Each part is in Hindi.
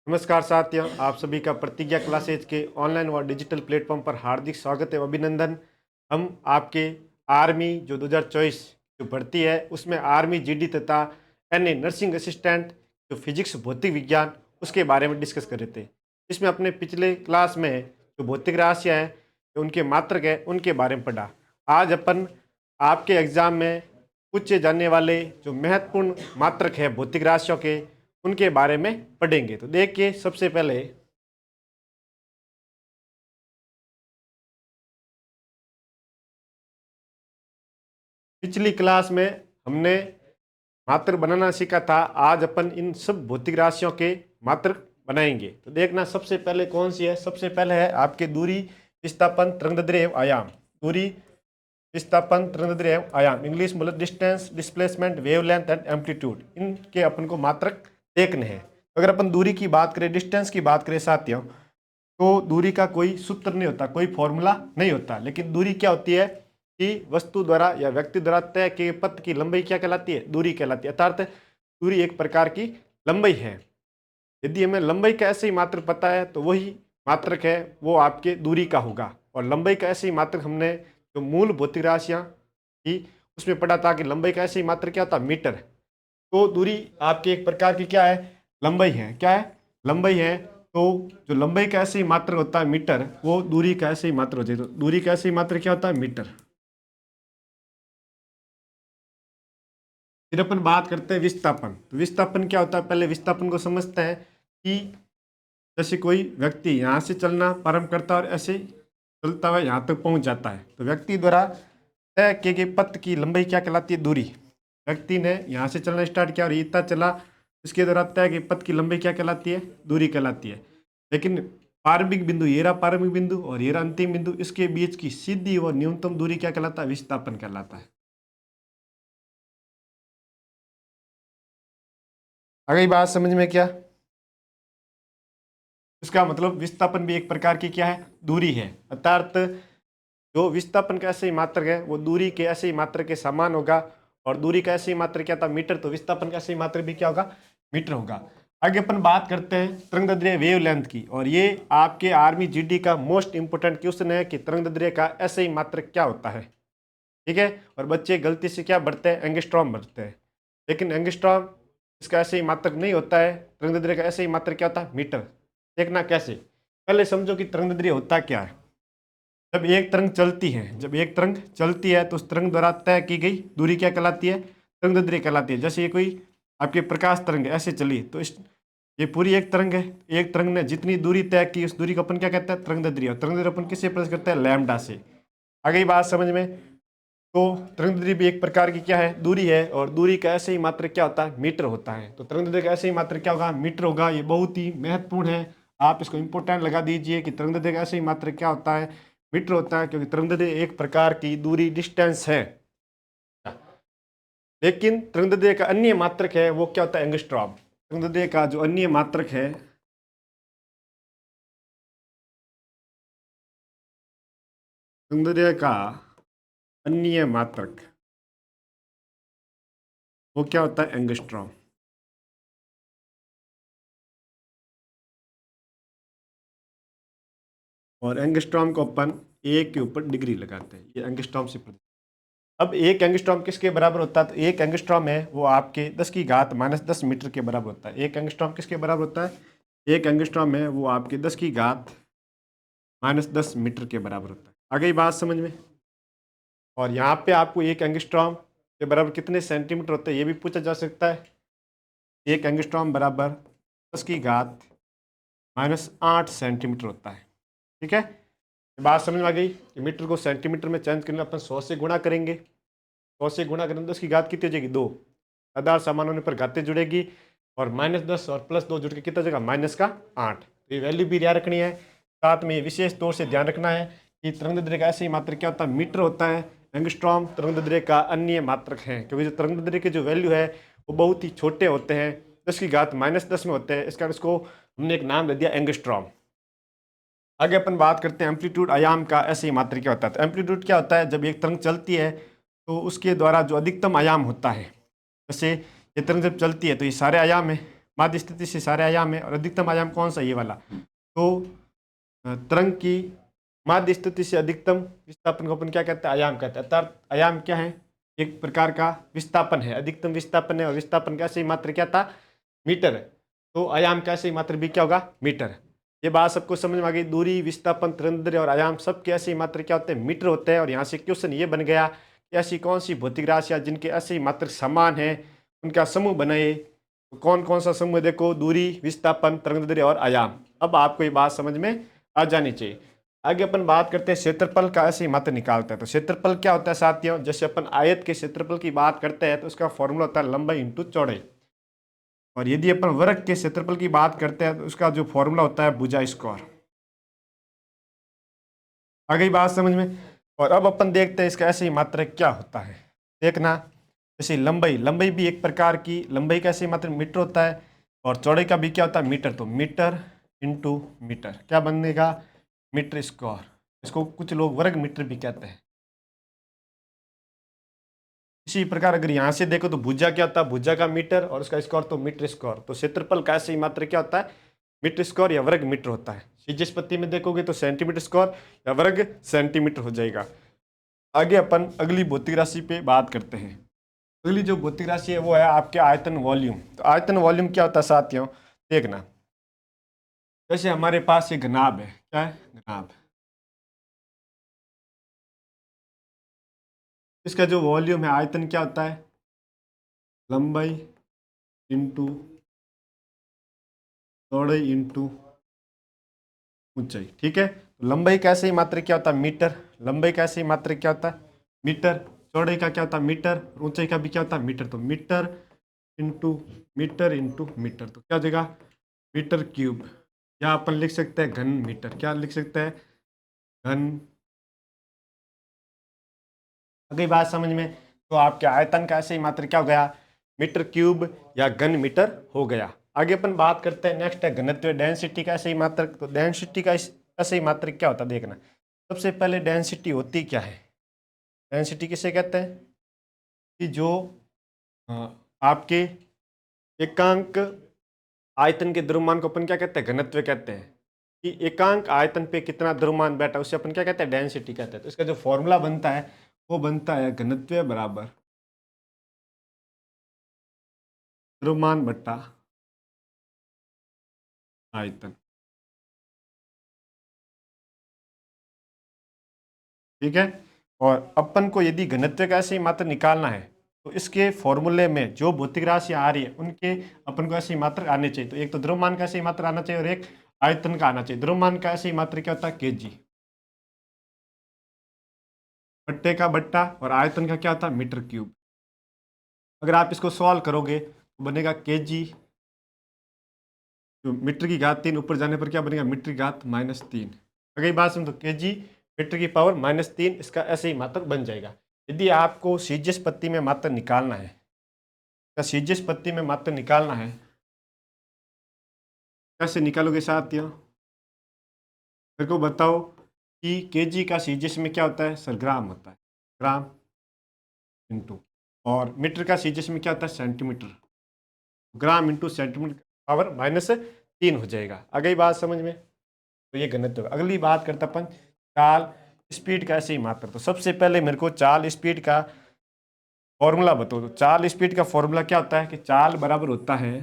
नमस्कार साथियों, आप सभी का प्रतिज्ञा क्लासेज के ऑनलाइन व डिजिटल प्लेटफॉर्म पर हार्दिक स्वागत एवं अभिनंदन। हम आपके आर्मी जो 2024 जो भर्ती है उसमें आर्मी जीडी तथा एनए नर्सिंग असिस्टेंट जो फिजिक्स भौतिक विज्ञान उसके बारे में डिस्कस कर रहे थे। इसमें अपने पिछले क्लास में जो भौतिक राशियाँ हैं जो उनके मात्रक है उनके बारे में पढ़ा। आज अपन आपके एग्जाम में पूछे जाने वाले जो महत्वपूर्ण मात्रक है भौतिक राशियों के उनके बारे में पढ़ेंगे। तो देखिए, सबसे पहले पिछली क्लास में हमने मात्रक बनाना सीखा था। आज अपन इन सब भौतिक राशियों के मात्रक बनाएंगे। तो देखना, सबसे पहले कौन सी है। सबसे पहले है आपके दूरी, विस्थापन, तरंगदैर्घ्य एवं आयाम। दूरी, विस्थापन, तरंगदैर्घ्य एवं आयाम, इंग्लिश मतलब distance, displacement, wavelength and amplitude. इनके अपन को मात्रक देखने हैं। अगर अपन दूरी की बात करें, डिस्टेंस की बात करें साथियों, तो दूरी का कोई सूत्र नहीं होता, कोई फॉर्मूला नहीं होता। लेकिन दूरी क्या होती है कि वस्तु द्वारा या व्यक्ति द्वारा तय किए पथ की लंबाई क्या कहलाती है? दूरी कहलाती है। अर्थात दूरी एक प्रकार की लंबाई है। यदि हमें लंबाई का ऐसे ही मात्र पता है तो वही मात्रक है वो आपके दूरी का होगा। और लंबाई का ऐसे ही मात्रक हमने जो मूल भौतिक राशियाँ थी उसमें पढ़ा था कि लंबाई का ऐसे ही मात्रक क्या होता है? मीटर। तो दूरी आपकी एक प्रकार की क्या है? लंबाई है। क्या है? लंबाई है। तो जो लंबाई का ऐसे ही मात्रक होता है मीटर, वो दूरी का ऐसे ही मात्रक होता है। तो दूरी का ऐसे ही मात्रक क्या होता है? मीटर। फिर अपन बात करते हैं विस्थापन। तो विस्थापन क्या होता है? पहले विस्थापन को समझते हैं कि जैसे कोई व्यक्ति यहाँ से चलना प्रारंभ करता है और ऐसे चलता हुआ यहाँ तक पहुँच जाता है, तो व्यक्ति द्वारा तय किए गए पथ की लंबाई क्या कहलाती है? दूरी। व्यक्ति ने यहाँ से चलना स्टार्ट किया और इतना चला, इसके द्वारा तय किए पथ की लंबाई क्या कहलाती है? दूरी कहलाती है। लेकिन प्रारंभिक बिंदु, ये रहा प्रारंभिक बिंदु और ये रहा अंतिम बिंदु, इसके बीच की सीधी व न्यूनतम दूरी क्या कहलाता है? विस्थापन कहलाता है। आ गई बात समझ में क्या? इसका मतलब विस्थापन भी एक प्रकार की क्या है? दूरी है। अर्थात जो विस्थापन का ऐसे ही मात्रक है वो दूरी के ऐसे ही मात्रक के समान होगा। और दूरी का ऐसे ही मात्रक क्या था? मीटर। तो विस्थापन का ऐसे ही मात्रक भी क्या होगा? मीटर होगा। आगे अपन बात करते हैं तरंगदैर्घ्य वेवलेंथ की। और ये आपके आर्मी जीडी का मोस्ट इंपोर्टेंट क्वेश्चन है कि तरंगदैर्घ्य का ऐसे ही मात्रक क्या होता है। ठीक है। और बच्चे गलती से क्या बढ़ते हैं? एंगस्ट्रॉम बढ़ते हैं। लेकिन एंगस्ट्रॉम इसका ऐसे ही मात्रक नहीं होता है। तरंगदैर्घ्य का ऐसे ही मात्रक क्या होता है? मीटर। देखना कैसे। पहले समझो कि तरंगदैर्घ्य होता क्या है। जब एक तरंग चलती है, जब एक तरंग चलती है तो उस तरंग द्वारा तय की गई दूरी क्या कहलाती है? तरंगदैर्घ्य कहलाती है। जैसे ये कोई आपके प्रकाश तरंग है, ऐसे चली तो इस ये पूरी एक तरंग है। एक तरंग ने जितनी दूरी तय की उस दूरी को अपन क्या कहते हैं? तरंगदैर्घ्य। और तरंगदैर्घ्य अपन किससे प्रकाश करते हैं? लैम्डा से। आ गई बात समझ में? तो तरंगदैर्घ्य भी एक प्रकार की क्या है? दूरी है। और दूरी का ऐसे ही मात्रक क्या होता है? मीटर होता है। तो तरंगदैर्घ्य का ऐसे ही मात्रक क्या होगा? मीटर होगा। ये बहुत ही महत्वपूर्ण है, आप इसको इंपोर्टेंट लगा दीजिए कि तरंगदैर्घ्य का ऐसे ही मात्रक क्या होता है? मीटर होता है। क्योंकि तरंगदैर्घ्य एक प्रकार की दूरी, डिस्टेंस है। लेकिन तरंगदैर्घ्य का अन्य मात्रक है वो क्या होता है? एंगस्ट्रॉम। तरंगदैर्घ्य का जो अन्य मात्रक है, तरंगदैर्घ्य का अन्य मात्रक वो क्या होता है? एंगस्ट्रॉम। और एंगस्ट्रॉम को अपन एक के ऊपर डिग्री लगाते हैं। ये एंगस्ट्रॉम से अब एक एंगस्ट्रॉम किसके बराबर होता है? तो एक एंगस्ट्रॉम है वो आपके 10 की घात -10 मीटर के बराबर होता है। एक एंगस्ट्रॉम किसके बराबर होता है? एक एंगस्ट्रॉम है वो आपके 10 की घात -10 मीटर के बराबर होता है। आ गई बात समझ में? और यहाँ पे आपको एक एंगस्ट्रॉम के बराबर कितने सेंटीमीटर होते हैं ये भी पूछा जा सकता है। एक एंगस्ट्रॉम बराबर 10 की घात -8 सेंटीमीटर होता है। ठीक है, ये बात समझ में आ गई कि मीटर को सेंटीमीटर में चेंज करने अपन 100 से गुणा करेंगे। 100 से गुणा करें तो उसकी घात कितनी हो जाएगी? 2। आधार समान होने पर घातें जुड़ेगी और -10 और +2 जुड़ के कितना जगह? -8। तो ये वैल्यू भी याद रखनी है। साथ में विशेष तौर से ध्यान रखना है कि तरंगदैर्घ्य का ऐसे ही मात्रक क्या होता है? मीटर होता है। एंगस्ट्रॉम तरंगदैर्घ्य का अन्य मात्रक है। क्योंकि जो तरंगदैर्घ्य के जो वैल्यू है वो बहुत ही छोटे होते हैं, 10 की घात -10 में होते हैं। इस कारण इसको हमने एक नाम दे दिया एंगस्ट्रॉम। आगे अपन बात करते हैं एम्पलीट्यूड, आयाम का ऐसे ही मात्रक क्या होता है। तो एम्पलीट्यूड क्या होता है? जब एक तरंग चलती है तो उसके द्वारा जो अधिकतम आयाम होता है, जैसे ये तरंग जब चलती है तो ये सारे आयाम है। माध्य स्थिति से सारे आयाम है, और अधिकतम आयाम कौन सा, ये वाला। तो तरंग की माध्य स्थिति से अधिकतम विस्थापन को अपन क्या कहते हैं, आयाम कहते हैं। अर्थात आयाम क्या है, एक प्रकार का विस्थापन है, अधिकतम विस्थापन है, और विस्थापन का सही मात्र क्या था, मीटर है। तो आयाम का सही मात्र भी क्या होगा, मीटर। ये बात सबको समझ में आ गई। दूरी, विस्थापन, तरंगदैर्ध्य और आयाम सब के ऐसे मात्र क्या होते हैं, मीटर होते हैं। और यहाँ से क्वेश्चन ये बन गया कि ऐसी कौन सी भौतिक राशियाँ जिनके ऐसे मात्र समान है, उनका समूह बनाए। तो कौन कौन सा समूह, देखो, दूरी, विस्थापन, तरंगदैर्ध्य और आयाम। अब आपको ये बात समझ में आ जानी चाहिए। आगे अपन बात करते हैं क्षेत्रफल का ऐसे मात्र निकालते हैं। तो क्षेत्रफल क्या होता है साथियों, जैसे अपन आयत के क्षेत्रफल की बात करते हैं तो उसका फॉर्मूला होता है लंबाई इंटू चौड़ाई। और यदि अपन वर्ग के क्षेत्रफल की बात करते हैं तो उसका जो फॉर्मूला होता है भुजा स्क्वायर। आ गई बात समझ में। और अब अपन देखते हैं इसका ऐसे मात्रक क्या होता है। देखना, जैसे लंबाई, लंबाई भी एक प्रकार की, लंबाई का ऐसे मात्रक मीटर होता है, और चौड़ाई का भी क्या होता है, मीटर। तो मीटर इंटू मीटर क्या बनेगा, मीटर स्क्वायर। इसको कुछ लोग वर्ग मीटर भी कहते हैं। इसी प्रकार अगर यहाँ से देखो तो भुजा क्या होता है, भुजा का मीटर, और उसका स्क्वायर तो मीटर स्क्वायर। तो क्षेत्रफल का ऐसे मात्र क्या होता है, मीटर स्क्वायर या वर्ग मीटर होता है। सीजस्पति में देखोगे तो सेंटीमीटर स्क्वायर या वर्ग सेंटीमीटर हो जाएगा। आगे अपन अगली भौतिक राशि पे बात करते हैं। अगली जो भौतिक राशि है वो है आपके आयतन वॉल्यूम। तो आयतन वॉल्यूम क्या होता है साथियों, देखना, जैसे हमारे पास ये घनाभ है, क्या है, घनाभ। इसका जो वॉल्यूम है, आयतन क्या होता है, लंबाई इंटू चौड़ाई इंटू ऊंचाई। ठीक है, तो लंबाई का ऐसे ही मात्रक क्या होता है, मीटर। लंबाई का ऐसे ही मात्रक क्या होता है, मीटर। चौड़ाई का क्या होता है, मीटर। ऊंचाई का भी क्या होता है, मीटर। तो metre into metre into metre, तो क्या हो जाएगा, मीटर क्यूब। या अपन लिख सकते हैं घन मीटर। क्या लिख सकते हैं, घन। अगली बात समझ में। तो आपके आयतन का ऐसे ही मात्रक क्या हो गया, मीटर क्यूब या घन मीटर हो गया। आगे अपन बात करते हैं, नेक्स्ट है घनत्व, डेंसिटी का ऐसे ही मात्रक। तो डेंसिटी का ऐसे ही मात्रक क्या होता है, देखना। सबसे पहले डेंसिटी होती क्या है, डेंसिटी किसे कहते हैं, कि जो अ, आपके एकांक आयतन के द्रव्यमान को अपन क्या कहते हैं, घनत्व कहते हैं। कि एकांक आयतन पे कितना द्रव्यमान बैठा उसे अपन क्या कहते हैं, डेंसिटी कहते हैं। तो इसका जो फॉर्मूला बनता है वो बनता है घनत्व बराबर द्रव्यमान बट्टा आयतन। ठीक है, और अपन को यदि घनत्व का ऐसे ही मात्रा निकालना है तो इसके फॉर्मूले में जो भौतिक राशि आ रही है उनके अपन को ऐसे ही मात्रा आने चाहिए। तो एक तो द्रव्यमान का ऐसे ही मात्रा आना चाहिए और एक आयतन का आना चाहिए। द्रव्यमान का ऐसे ही मात्रा क्या होता है, केजी, बट्टे का बट्टा, और आयतन का क्या होता है, मीटर क्यूब। अगर आप इसको सॉल्व करोगे तो बनेगा केजी, तो मीटर की घात 3 ऊपर जाने पर क्या बनेगा, मीटर की घात -3। अगर बात सुन तो केजी मीटर की पावर -3 इसका ऐसे ही मात्रक बन जाएगा। यदि आपको सीजियस पत्ती में मात्रक निकालना है, या सीजियस पत्ती में मात्रक निकालना है, कैसे निकालोगे साथियों, मेरे को बताओ। कि केजी का सीजियस में क्या होता है, सर, ग्राम होता है, ग्राम इंटू, और मीटर का सीजियस में क्या होता है, centimetre. Gram into centimetre power -3 हो जाएगा। आ गई बात समझ में। तो ये घनत्व। अगली बात करते अपन चाल स्पीड का ऐसे ही मात्रा। तो सबसे पहले मेरे को चाल स्पीड का फॉर्मूला बताओ। तो चाल स्पीड का फॉर्मूला क्या होता है, कि चाल बराबर होता है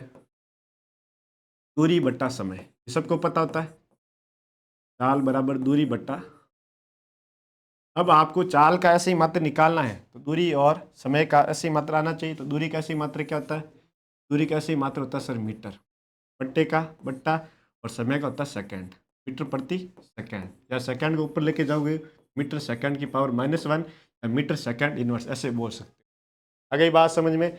दूरी बट्टा समय। ये सबको पता होता है, चाल बराबर दूरी बट्टा। अब आपको चाल का ऐसे ही मात्रा निकालना है तो दूरी और समय का ऐसे ही मात्रा आना चाहिए। तो दूरी का ऐसे ही मात्रा क्या होता है, दूरी का ऐसे ही मात्रा होता है सर मीटर, बट्टे का बट्टा, और समय का होता है सेकंड, मीटर प्रति सेकंड। या सेकंड को ऊपर लेके जाओगे, मीटर सेकंड की पावर -1, या मीटर सेकंड इनवर्स, ऐसे बोल सकते हैं। आ गई बात समझ में।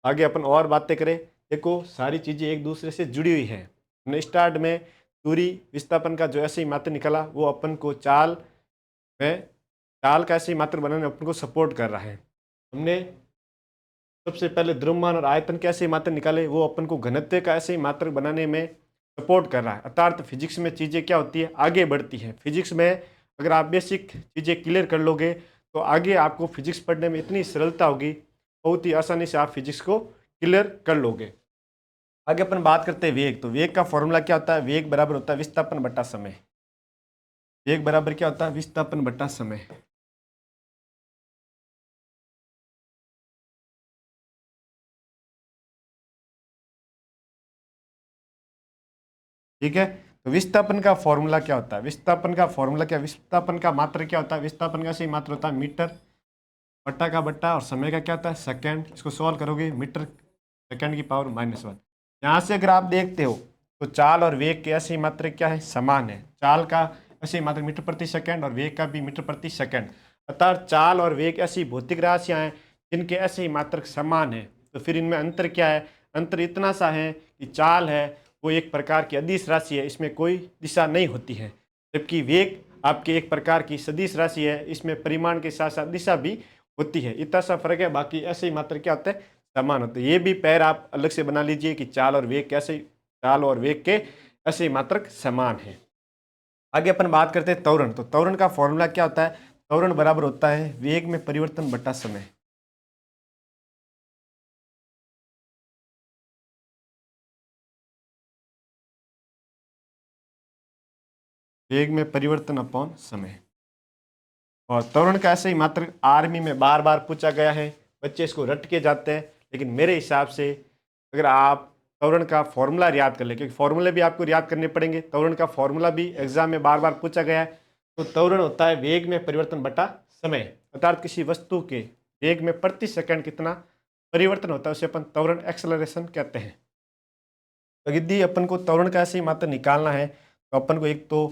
आगे अपन और बातें करें। देखो, सारी चीज़ें एक दूसरे से जुड़ी हुई है। हमने स्टार्ट में दूरी विस्थापन का जो ऐसे ही मात्र निकला वो अपन को चाल में, चाल का ऐसे ही मात्र बनाने में अपन को सपोर्ट कर रहा है। हमने सबसे पहले द्रव्यमान और आयतन के ऐसे ही मात्र निकाले, वो अपन को घनत्व का ऐसे ही मात्र बनाने में सपोर्ट कर रहा है। अर्थात फिजिक्स में चीज़ें क्या होती है, आगे बढ़ती हैं। फिजिक्स में अगर आप बेसिक चीज़ें क्लियर कर लोगे तो आगे आपको फिजिक्स पढ़ने में इतनी सरलता होगी, बहुत ही आसानी से आप फिजिक्स को क्लियर कर लोगे। आगे अपन बात करते हैं वेग। तो वेग का फॉर्मूला क्या होता है? वेग बराबर होता है विस्थापन बटा समय। वेग बराबर क्या होता है? विस्थापन बटा समय। ठीक है। तो विस्थापन का फॉर्मूला क्या होता है? विस्थापन का फॉर्मूला क्या? विस्थापन का मात्रक क्या होता है? विस्थापन का सही मात्रक होता है मीटर, बट्टा का बट्टा, और समय का क्या होता है? सेकंड। इसको सॉल्व करोगे मीटर सेकंड की पावर -1। यहाँ से अगर आप देखते हो तो चाल और वेग के ऐसी मात्रक क्या है? समान है। चाल का ऐसी मात्रक मीटर प्रति सेकंड और वेग का भी मीटर प्रति सेकंड। अर्थात चाल और वेग ऐसी भौतिक राशियां हैं जिनके ऐसी मात्रक समान है। तो फिर इनमें अंतर क्या है? अंतर इतना सा है कि चाल है वो एक प्रकार की अदिश राशि है, इसमें कोई दिशा नहीं होती है, जबकि वेग आपके एक प्रकार की सदिश राशि है, इसमें परिमाण के साथ साथ दिशा भी होती है। इतना सा फर्क है, बाकी ऐसे ही मात्र क्या होते हैं? समान होते हैं। ये भी पैर आप अलग से बना लीजिए कि चाल और वेग कैसे, चाल और वेग के ऐसे ही मात्रक समान है। आगे अपन बात करते हैं त्वरण। तो त्वरण का फॉर्मूला क्या होता है? त्वरण बराबर होता है वेग में परिवर्तन बटा समय। वेग में परिवर्तन अपॉन समय। और त्वरण का ऐसे ही मात्र आर्मी में बार बार पूछा गया है, बच्चे इसको रट के जाते हैं, लेकिन मेरे हिसाब से अगर आप त्वरण का फॉर्मूला याद कर ले, क्योंकि फॉर्मूले भी आपको याद करने पड़ेंगे, त्वरण का फॉर्मूला भी एग्जाम में बार बार पूछा गया है। तो त्वरण होता है वेग में परिवर्तन बटा समय, अर्थात किसी वस्तु के वेग में प्रति सेकंड कितना परिवर्तन होता है उसे अपन त्वरण एक्सेलरेशन कहते हैं। तो यदि अपन को त्वरण का ऐसे ही मात्रा निकालना है तो अपन को एक तो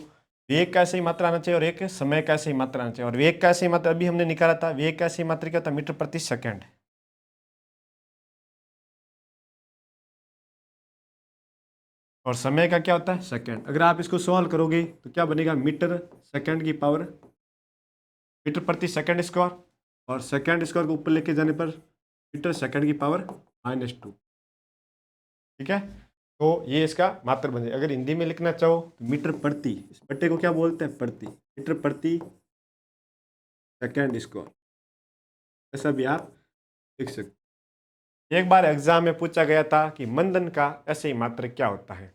वेग का ऐसे ही मात्रा आना चाहिए और एक समय का ऐसे ही मात्रा आना चाहिए। और वेग का ऐसे ही मात्रा अभी हमने निकाला था, वेग का ऐसे ही मात्रा क्या था? मीटर प्रति सेकंड। और समय का क्या होता है? सेकंड। अगर आप इसको सॉल्व करोगे तो क्या बनेगा? मीटर सेकंड की पावर, मीटर प्रति सेकंड स्क्वायर, और सेकंड स्क्वायर को ऊपर लेके जाने पर मीटर सेकंड की पावर -2। ठीक है। तो ये इसका मात्र बन जाए। अगर हिंदी में लिखना चाहो तो मीटर प्रति, इस बट्टे को क्या बोलते हैं? प्रति, मीटर प्रति सेकंड स्क्वायर, ऐसा भी आप लिख सकते। एक बार एग्जाम में पूछा गया था कि मंदन का ऐसे ही मात्रक क्या होता है।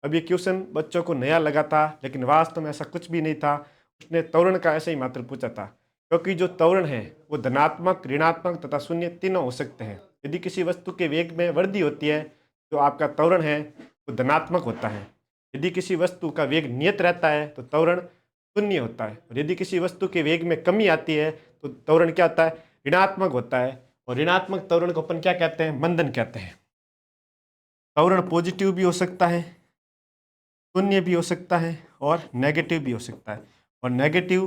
अब ये क्वेश्चन बच्चों को नया लगा था, लेकिन वास्तव में ऐसा कुछ भी नहीं था। उसने त्वरण का ऐसे ही मात्रक पूछा था, क्योंकि जो त्वरण है वो धनात्मक, ऋणात्मक तथा शून्य तीनों हो सकते हैं। यदि किसी वस्तु के वेग में वृद्धि होती है तो आपका त्वरण है वो धनात्मक होता है। यदि किसी वस्तु का वेग नियत रहता है तो त्वरण शून्य होता है। और यदि किसी वस्तु के वेग में कमी आती है तो त्वरण क्या होता है? ऋणात्मक होता है। और ऋणात्मक त्वरण को अपन क्या कहते हैं? मंदन कहते हैं। त्वरण पॉजिटिव भी हो सकता है, शून्य भी हो सकता है, और नेगेटिव भी हो सकता है। और नेगेटिव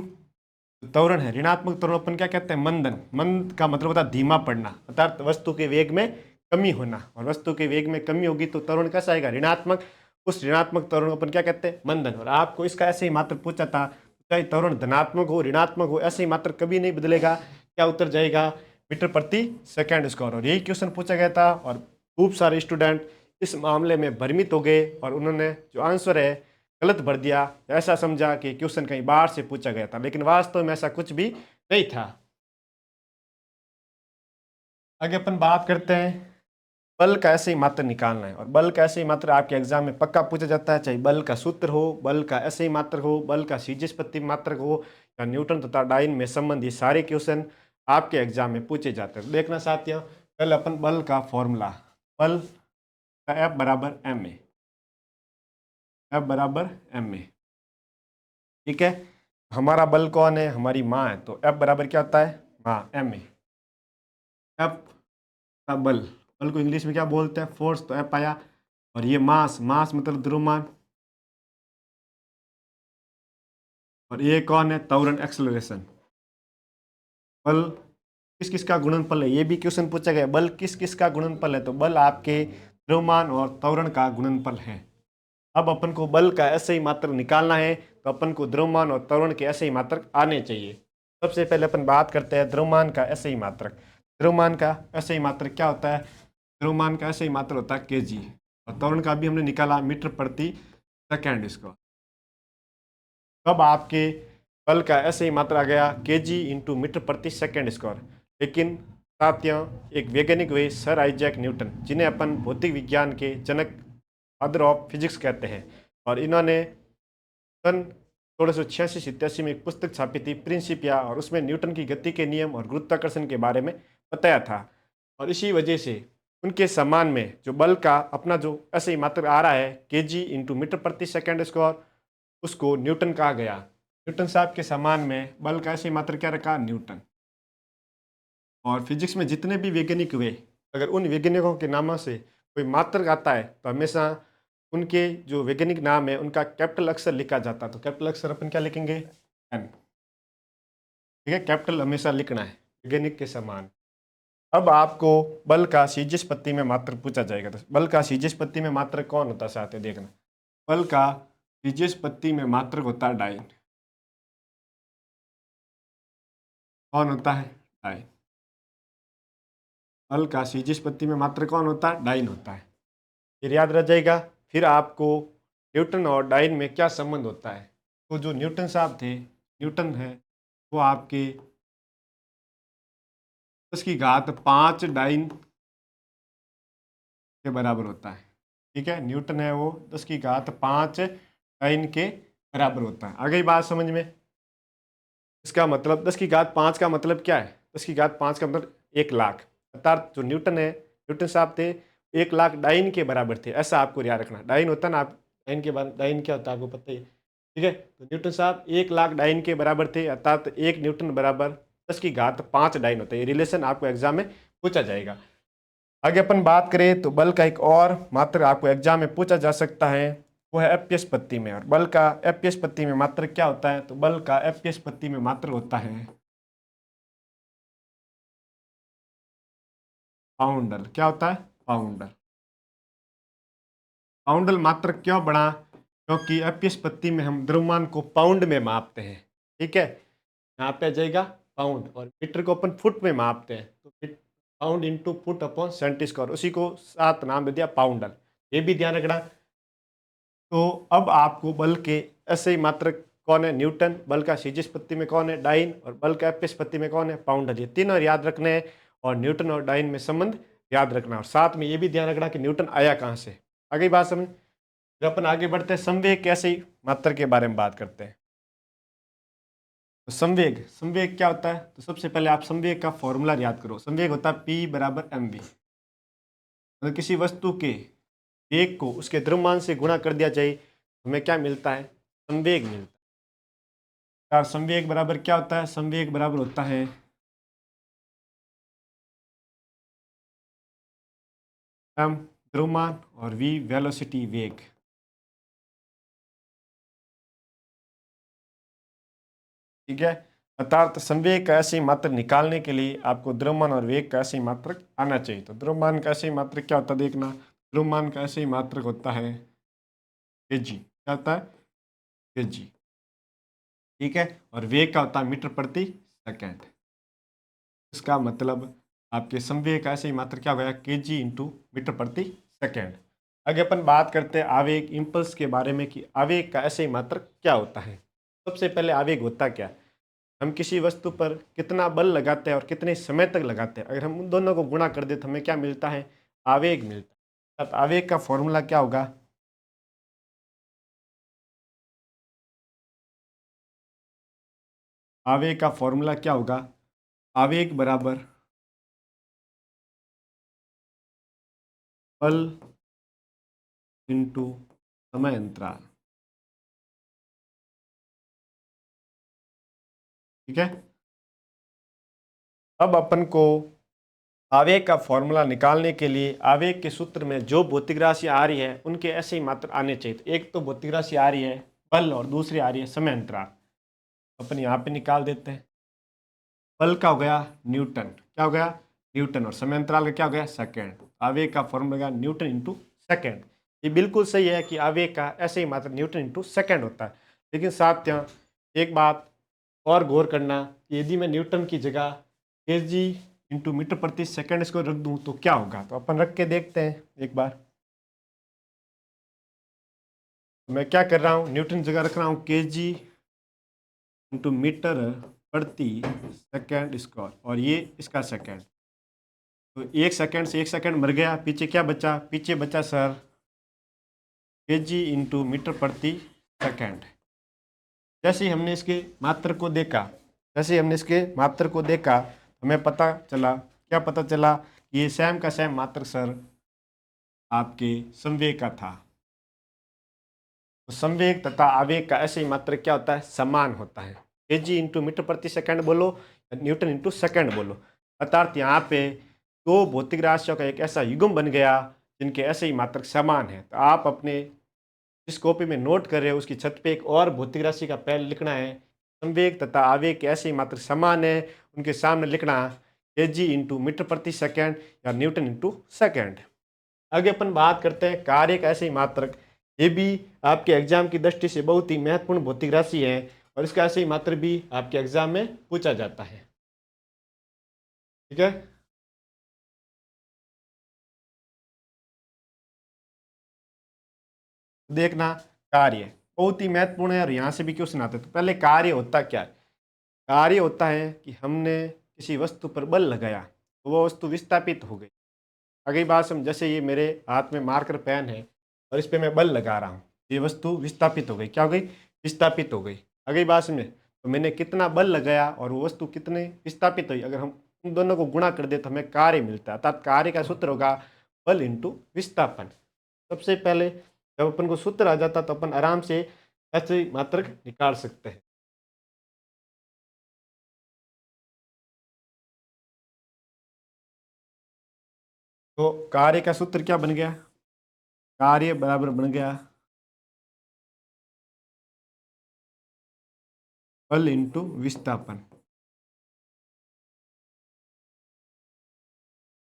त्वरण है, ऋणात्मक त्वरण अपन क्या कहते हैं? मंदन। मंद का मतलब होता है धीमा पड़ना, अर्थात वस्तु के वेग में कमी होना। और वस्तु के वेग में कमी होगी तो त्वरण कैसा आएगा? ऋणात्मक। उस ऋणात्मक त्वरण को अपन क्या कहते हैं? मंदन। और आपको इसका ऐसे ही मात्र पूछा था, चाहे त्वरण धनात्मक हो ऋणात्मक हो, ऐसे ही मात्र कभी नहीं बदलेगा। क्या उत्तर जाएगा? मीटर प्रति सेकंड स्क्वायर। और यही क्वेश्चन पूछा गया था और खूब सारे स्टूडेंट इस मामले में भ्रमित हो गए और उन्होंने जो आंसर है गलत भर दिया। ऐसा समझा कि क्वेश्चन कहीं बाहर से पूछा गया था, लेकिन वास्तव में ऐसा कुछ भी नहीं था। आगे अपन बात करते हैं बल का ऐसे ही मात्र निकालना है। और बल का ऐसे ही मात्र आपके एग्जाम में पक्का पूछा जाता है, चाहे बल का सूत्र हो, बल का ऐसे ही मात्र हो, बल का सीजिस्पति मात्रक हो, या न्यूटन तथा डाइन में संबंध, ये सारे क्वेश्चन आपके एग्जाम में पूछे जाते हैं। तो देखना साथियों, पहले अपन बल का फॉर्मूला, बल का एफ बराबर एम ए, एफ बराबर एम ए। ठीक है। हमारा बल कौन है? हमारी माँ है। तो एफ बराबर क्या होता है? माँ, एम ए। एफ का बल, बल को इंग्लिश में क्या बोलते हैं? फोर्स। तो एफ आया। और ये मास, मास मतलब द्रव्यमान। और ये कौन है? त्वरण, एक्सेलरेशन। बल किस किस का गुणनफल है? ये भी क्वेश्चन पूछा गया, बल किस किस का गुणनफल है? तो बल आपके द्रव्यमान और त्वरण का गुणनफल है। अब अपन को बल का ऐसे ही मात्रक निकालना है, तो अपन को द्रव्यमान और त्वरण के ऐसे ही मात्रक आने चाहिए। सबसे पहले अपन बात करते हैं द्रव्यमान का ऐसे ही मात्रक। द्रव्यमान का ऐसे ही मात्रक क्या होता है? द्रव्यमान का ऐसे ही मात्रक होता है केजी। और त्वरण का भी हमने निकाला मीटर प्रति सेकेंड इसको। तब आपके बल का ऐसे ही मात्रा आ गया केजी इंटू मीटर प्रति सेकेंड स्क्वायर। लेकिन साथियों, एक वैज्ञानिक हुए सर आइजैक न्यूटन, जिन्हें अपन भौतिक विज्ञान के जनक, फादर ऑफ फिजिक्स कहते हैं। और इन्होंने सन 1686-87 में एक पुस्तक छापी थी, प्रिंसिपिया, और उसमें न्यूटन की गति के नियम और गुरुत्वाकर्षण के बारे में बताया था। और इसी वजह से उनके सम्मान में जो बल का अपना जो ऐसे ही मात्रक आ रहा है, केजी इंटू मीटर प्रति सेकंड स्क्वायर, उसको न्यूटन कहा गया। न्यूटन साहब के सम्मान में बल का ऐसे ही मात्रक क्या रखा, न्यूटन। और फिजिक्स में जितने भी वैज्ञानिक हुए, अगर उन वैज्ञानिकों के नामों से कोई मात्रक आता है तो हमेशा उनके जो वैज्ञानिक नाम है उनका कैपिटल अक्षर लिखा जाता है। तो कैपिटल अक्षर अपन क्या लिखेंगे, एन। ठीक है, कैपिटल हमेशा लिखना है वैज्ञानिक के समान। अब आपको बल का सीजिस पत्ती में मात्रक पूछा जाएगा। तो बल का सीजिस पत्ती में मात्रक कौन होता है साथ, देखना। बल का सीजिस पत्ती में मात्रक होता है डाइन। कौन होता है, डाइन। बल का सीजिस पत्ती में मात्रक कौन होता है, डाइन होता है। फिर याद रह जाएगा। फिर आपको न्यूटन और डाइन में क्या संबंध होता है। तो जो न्यूटन साहब थे, न्यूटन है वो आपके 10⁵ डाइन के बराबर होता है। ठीक है, न्यूटन है वो 10⁵ डाइन के बराबर होता है। आ गई बात समझ में। इसका मतलब 10⁵ का मतलब क्या है, 10⁵ का मतलब 1,00,000। अर्थात जो न्यूटन है, न्यूटन साहब थे 1,00,000 डाइन के बराबर थे। ऐसा आपको याद रखना। डाइन होता है ना, आप डाइन के बारे, डाइन क्या होता है आपको पता ही है। ठीक है, तो न्यूटन साहब 1,00,000 डाइन के बराबर थे, अर्थात 1 न्यूटन बराबर 10⁵5 डाइन होता है। ये रिलेशन आपको एग्जाम में पूछा जाएगा। आगे अपन बात करें तो बल का एक और मात्रक आपको एग्जाम में पूछा जा सकता है, वो है एफपीएस पत्ती में। और बल का एफपीएस पत्ती में मात्रक क्या होता है, तो बल का एफपीएस पत्ती में मात्रक होता है पाउंडल। क्या होता है, पाउंडल। पाउंडल मात्रक क्यों बना, क्योंकि एफपीएस पत्ती में हम द्रव्यमान को पाउंड में मापते हैं। ठीक है, यहाँ पे आ जाएगा पाउंड, और मीटर को अपन फुट में मापते हैं। तो pound into foot upon centi square, उसी को साथ नाम दे दिया पाउंडल। ये भी ध्यान रखना। तो अब आपको बल के ऐसे ही मात्रक कौन है, न्यूटन। बल का सीजिस पत्ती में कौन है, डाइन। और बल का एफपीएस पत्ती में कौन है, पाउंडल। ये तीनों याद रखने हैं, और न्यूटन और डाइन में संबंध याद रखना। और साथ में ये भी ध्यान रखना कि न्यूटन आया कहाँ से। आ गई बात समझ। जब अपन आगे बढ़ते हैं, संवेग कैसे ही मात्रक के बारे में बात करते हैं। तो संवेग, संवेग क्या होता है, तो सबसे पहले आप संवेग का फॉर्मूला याद करो। संवेग होता है P बराबर mv। अगर किसी वस्तु के वेग को उसके द्रव्यमान से गुणा कर दिया जाए तो हमें क्या मिलता है, संवेग मिलता है। यार संवेग बराबर क्या होता है, संवेग बराबर होता है m द्रव्यमान और v वेलोसिटी, वेग। ठीक है, अर्थात संवेग का ऐसे ही मात्रक निकालने के लिए आपको द्रव्यमान और वेग का ऐसे ही मात्रक आना चाहिए। तो द्रव्यमान का ऐसे ही मात्रक क्या होता है, देखना। द्रव्यमान का ऐसे ही मात्रक होता है केजी। क्या होता है, केजी। ठीक है, और वेग का होता है मीटर प्रति सेकेंड। इसका मतलब आपके संवेग का ऐसे ही मात्रक क्या हो गया, केजी इंटू मीटर प्रति सेकेंड। आगे अपन बात करते हैं आवेग, इम्पल्स के बारे में, कि आवेग का ऐसे ही मात्रक क्या होता है। सबसे पहले आवेग होता क्या है, हम किसी वस्तु पर कितना बल लगाते हैं और कितने समय तक लगाते हैं, अगर हम उन दोनों को गुणा कर दे तो हमें क्या मिलता है, आवेग मिलता है। अब आवेग का फॉर्मूला क्या होगा, आवेग का फॉर्मूला क्या होगा, आवेग बराबर बल इंटू समय अंतराल। ठीक है, अब अपन को आवेग का फॉर्मूला निकालने के लिए आवेग के सूत्र में जो भौतिक राशि आ रही है उनके ऐसे ही मात्र आने चाहिए। तो एक तो भौतिक राशि आ रही है बल, और दूसरी आ रही है समय अंतराल। अपन यहाँ पे निकाल देते हैं। बल का हो गया न्यूटन, क्या हो गया, न्यूटन। और समय अंतराल का क्या हो गया, सेकेंड। आवेग का फॉर्मूला गया न्यूटन इंटू सेकेंड। ये बिल्कुल सही है कि आवेग का ऐसे ही मात्र न्यूटन इंटू सेकेंड होता है। लेकिन साथ यहाँ एक बात और गौर करना कि यदि मैं न्यूटन की जगह केजी इंटू मीटर प्रति सेकेंड इसको रख दूं तो क्या होगा। तो अपन रख के देखते हैं एक बार। तो मैं क्या कर रहा हूँ, न्यूटन जगह रख रहा हूँ केजी इंटू मीटर प्रति सेकेंड स्क्वायर, और ये इसका सेकेंड। तो 1 सेकंड से 1 सेकंड मर गया, पीछे क्या बचा? पीछे बचा सर केजी इंटू मीटर प्रति सेकंड। जैसे ही हमने इसके मात्र को देखा, जैसे ही हमने इसके मात्र को देखा, हमें पता चला, क्या पता चला? कि ये सेम का सेम मात्र सर आपके संवेग का था। तो संवेग तथा आवेग का ऐसे ही मात्र क्या होता है? समान होता है। केजी इंटू मीटर प्रति सेकंड बोलो, न्यूटन इंटू सेकंड बोलो। अर्थात यहाँ पे दो भौतिक राशियों का एक ऐसा युग्म बन गया जिनके ऐसे ही मात्रक समान है। तो आप अपने जिस कॉपी में नोट कर रहे हो उसकी छत पे एक और भौतिक राशि का पहले लिखना है, संवेग तथा आवेग के ऐसे ही मात्रक समान है, उनके सामने लिखना केजी इंटू मीटर प्रति सेकंड या न्यूटन इंटू सेकंड। आगे अपन बात करते हैं कार्य का ऐसे ही मात्रक। ये भी आपके एग्जाम की दृष्टि से बहुत ही महत्वपूर्ण भौतिक राशि है और इसका ऐसे ही मात्रक भी आपके एग्जाम में पूछा जाता है। ठीक है, देखना कार्य बहुत ही महत्वपूर्ण है और यहाँ से भी क्वेश्चन आते हैं। तो पहले कार्य होता क्या है? कार्य होता है कि हमने किसी वस्तु पर बल लगाया तो वो वस्तु विस्थापित हो गई। अगली बात समझ, जैसे ये मेरे हाथ में मार्कर पेन है और इस पे मैं बल लगा रहा हूँ, ये वस्तु विस्थापित हो गई। क्या हो गई? विस्थापित हो गई। अगली बात समझे, तो मैंने कितना बल लगाया और वो वस्तु कितने विस्थापित हुई, अगर हम उन दोनों को गुणा कर दे तो हमें कार्य मिलता है। अर्थात कार्य का सूत्र होगा बल इंटू विस्थापन। सबसे पहले जब अपन को सूत्र आ जाता तो अपन आराम से ऐसे मात्रक निकाल सकते हैं। तो कार्य का सूत्र क्या बन गया? कार्य बराबर बन गया बल इंटू विस्थापन।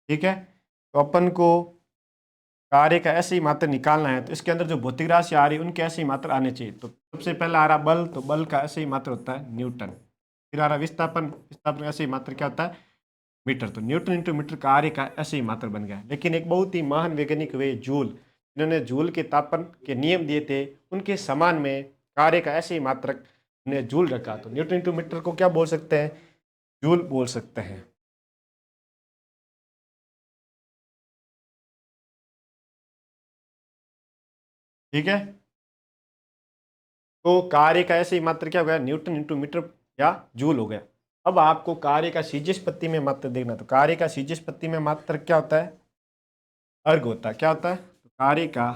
ठीक है, तो अपन को कार्य का ऐसे ही मात्रा निकालना है, तो इसके अंदर जो भौतिक राशि आ रही है उनके ऐसे ही मात्रा आने चाहिए। तो सबसे पहले आ रहा बल, तो बल का ऐसे ही मात्रा होता है न्यूटन। फिर आ रहा विस्थापन, विस्थापन का ऐसे ही मात्रा क्या होता है? मीटर। तो न्यूटन इंटू मीटर कार्य का ऐसे ही मात्रा बन गया। लेकिन एक बहुत ही महान वैज्ञानिक हुए जूल, जिन्होंने जूल के तापन के नियम दिए थे, उनके समान में कार्य का ऐसे ही मात्रक ने जूल रखा। तो न्यूटन इंटू मीटर को क्या बोल सकते हैं? जूल बोल सकते हैं। ठीक है, तो कार्य का ऐसे ही मात्र क्या हो गया? न्यूटन इंटू मीटर या जूल हो गया। अब आपको कार्य का सीजिस्पत्ति में मात्र देखना। तो कार्य का सीजिस्पत्ति में मात्र क्या होता है? अर्ग होता है। क्या होता है? तो कार्य का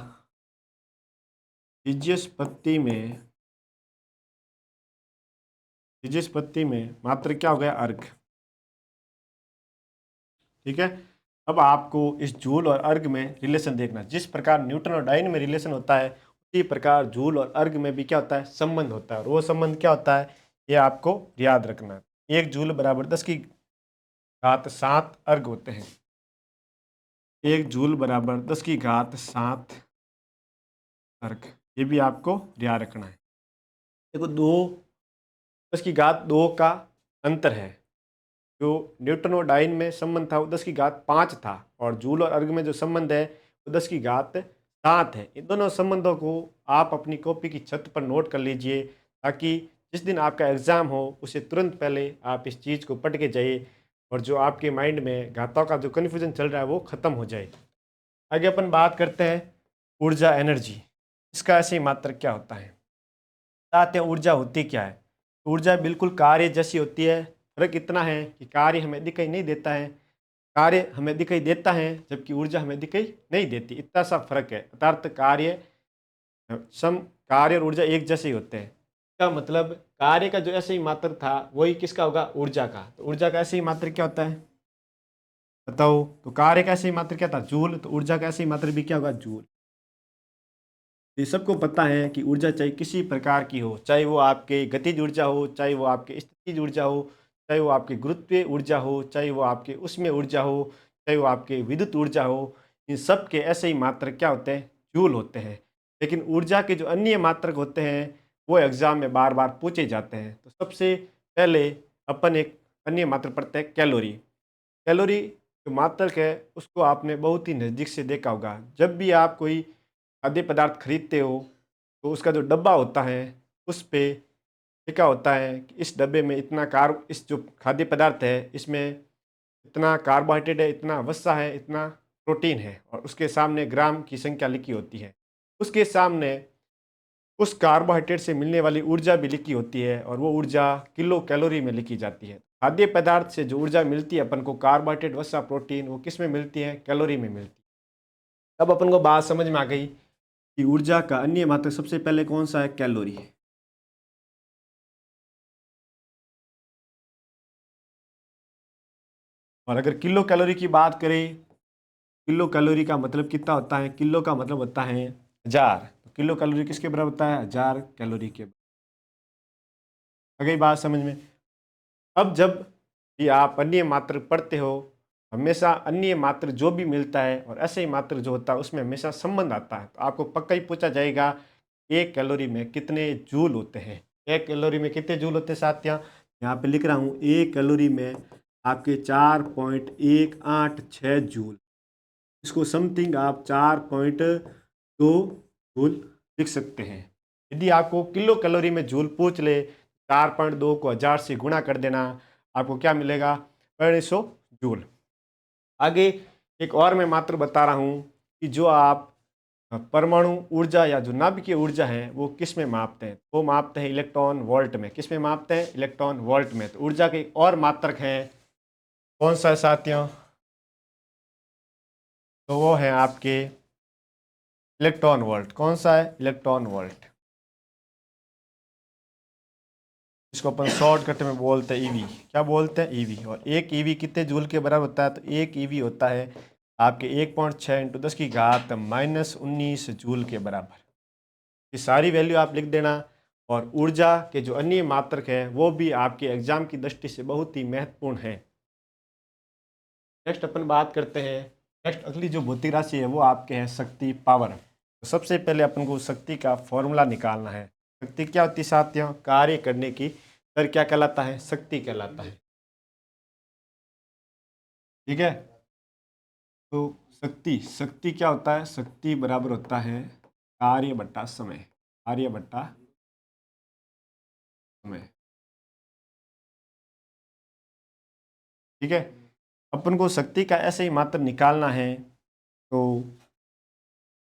सीजिस्पत्ति में, सीजिस्पत्ति में मात्र क्या हो गया? अर्ग। ठीक है, अब आपको इस जूल और अर्ग में रिलेशन देखना। जिस प्रकार न्यूटन और डाइन में रिलेशन होता है उसी प्रकार जूल और अर्ग में भी क्या होता है? संबंध होता है। और वो संबंध क्या होता है ये आपको याद रखना है। 1 जूल बराबर 10 की घात 7 अर्ग होते हैं। 1 जूल बराबर 10 की घात 7 अर्ग, ये भी आपको याद रखना है। देखो, 10 की घात 2 का अंतर है। जो न्यूटन और डाइन में संबंध था वो 10 की घात 5 था, और जूल और अर्ग में जो संबंध है वो 10 की घात 7 है। इन दोनों संबंधों को आप अपनी कॉपी की छत पर नोट कर लीजिए, ताकि जिस दिन आपका एग्ज़ाम हो उससे तुरंत पहले आप इस चीज़ को पढ़ के जाइए और जो आपके माइंड में घातों का जो कन्फ्यूजन चल रहा है वो ख़त्म हो जाए। आगे अपन बात करते हैं ऊर्जा, एनर्जी। इसका ऐसे ही मात्रक क्या होता है? बताते हैं ऊर्जा होती क्या है। ऊर्जा बिल्कुल कार्य जैसी होती है। फर्क इतना है कि कार्य हमें दिखाई नहीं देता है, कार्य हमें दिखाई देता है जबकि ऊर्जा हमें दिखाई नहीं देती। इतना सा फर्क है। अर्थात कार्य सम कार्य और ऊर्जा एक जैसे ही होते हैं। इसका मतलब कार्य का जो ऐसे ही मात्रक था वही किसका होगा? ऊर्जा का। तो ऊर्जा का ऐसे ही मात्रक क्या होता है बताओ? तो कार्य का ऐसे ही मात्रक क्या था? जूल। तो ऊर्जा का ऐसे ही मात्रक भी क्या होगा? जूल। ये सबको पता है कि ऊर्जा चाहे किसी प्रकार की हो, चाहे वो आपके गतिज ऊर्जा हो, चाहे वो आपके स्थितिज ऊर्जा हो, चाहे वो आपके गुरुत्वीय ऊर्जा हो, चाहे वो आपके उष्मीय ऊर्जा हो, चाहे वो आपके विद्युत ऊर्जा हो, इन सब के ऐसे ही मात्रक क्या होते हैं? जूल होते हैं। लेकिन ऊर्जा के जो अन्य मात्रक होते हैं वो एग्जाम में बार बार पूछे जाते हैं। तो सबसे पहले अपन एक अन्य मात्रक पढ़ते हैं, कैलोरी। कैलोरी जो मात्रक है उसको आपने बहुत ही नज़दीक से देखा होगा। जब भी आप कोई खाद्य पदार्थ खरीदते हो तो उसका जो डब्बा होता है उस पे लिखा होता है कि इस डब्बे में इतना कार्ब, इस जो खाद्य पदार्थ है इसमें इतना कार्बोहाइड्रेट है, इतना वसा है, इतना प्रोटीन है, और उसके सामने ग्राम की संख्या लिखी होती है। उसके सामने उस कार्बोहाइड्रेट से मिलने वाली ऊर्जा भी लिखी होती है, और वो ऊर्जा किलो कैलोरी में लिखी जाती है। खाद्य पदार्थ से जो ऊर्जा मिलती है अपन को, कार्बोहाइड्रेट, वसा, प्रोटीन, वो किस में मिलती है? कैलोरी में मिलती है। अब अपन को बात समझ में आ गई कि ऊर्जा का अन्य मात्रक सबसे पहले कौन सा है? कैलोरी। और अगर किलो कैलोरी की बात करें, किलो कैलोरी का मतलब कितना होता है? किलो का मतलब होता है 1000। तो किलो कैलोरी किसके बराबर होता है? 1000 कैलोरी के। आ गई बात समझ में? अब जब भी आप अन्य मात्र पढ़ते हो, हमेशा अन्य मात्र जो भी मिलता है और ऐसे ही मात्र जो होता है उसमें हमेशा संबंध आता है। तो आपको पक्का ही पूछा जाएगा, एक कैलोरी में कितने जूल होते हैं? एक कैलोरी में कितने जूल होते हैं साथियों? यहाँ पे लिख रहा हूँ, एक कैलोरी में आपके 4.186 जूल। इसको समथिंग आप 4.2 जूल लिख सकते हैं। यदि आपको किलो कैलोरी में जूल पूछ ले, 4.2 को 1000 से गुणा कर देना, आपको क्या मिलेगा? 250 जूल। आगे एक और मैं मात्र बता रहा हूँ कि जो आप परमाणु ऊर्जा या जो नाभिकीय ऊर्जा है वो किस में मापते हैं? वो मापते हैं इलेक्ट्रॉन वोल्ट में। किस में मापते हैं? इलेक्ट्रॉन वोल्ट में। तो ऊर्जा के एक और मात्रक है, कौन सा है साथियों? तो वो है आपके इलेक्ट्रॉन वोल्ट। कौन सा है? Electron volt. इसको अपन शॉर्टकट में बोलते हैं ईवी। क्या बोलते हैं? ईवी। और एक ईवी कितने जूल के बराबर होता है? तो एक ईवी होता है आपके 1.6 × 10⁻⁻19 जूल के बराबर। ये सारी वैल्यू आप लिख देना। और ऊर्जा के जो अन्य मात्रक है वो भी आपके एग्जाम की दृष्टि से बहुत ही महत्वपूर्ण है। नेक्स्ट अपन बात करते हैं, नेक्स्ट अगली जो भौतिक राशि है वो आपके है शक्ति, पावर। तो सबसे पहले अपन को शक्ति का फॉर्मूला निकालना है। शक्ति क्या होती है साथियों? कार्य करने की दर क्या कहलाता है? शक्ति कहलाता है। ठीक है। तो शक्ति, शक्ति क्या होता है? शक्ति बराबर होता है कार्य बट्टा समय। कार्य बट्टा समय। ठीक है। अपन को शक्ति का ऐसे ही मात्र निकालना है। तो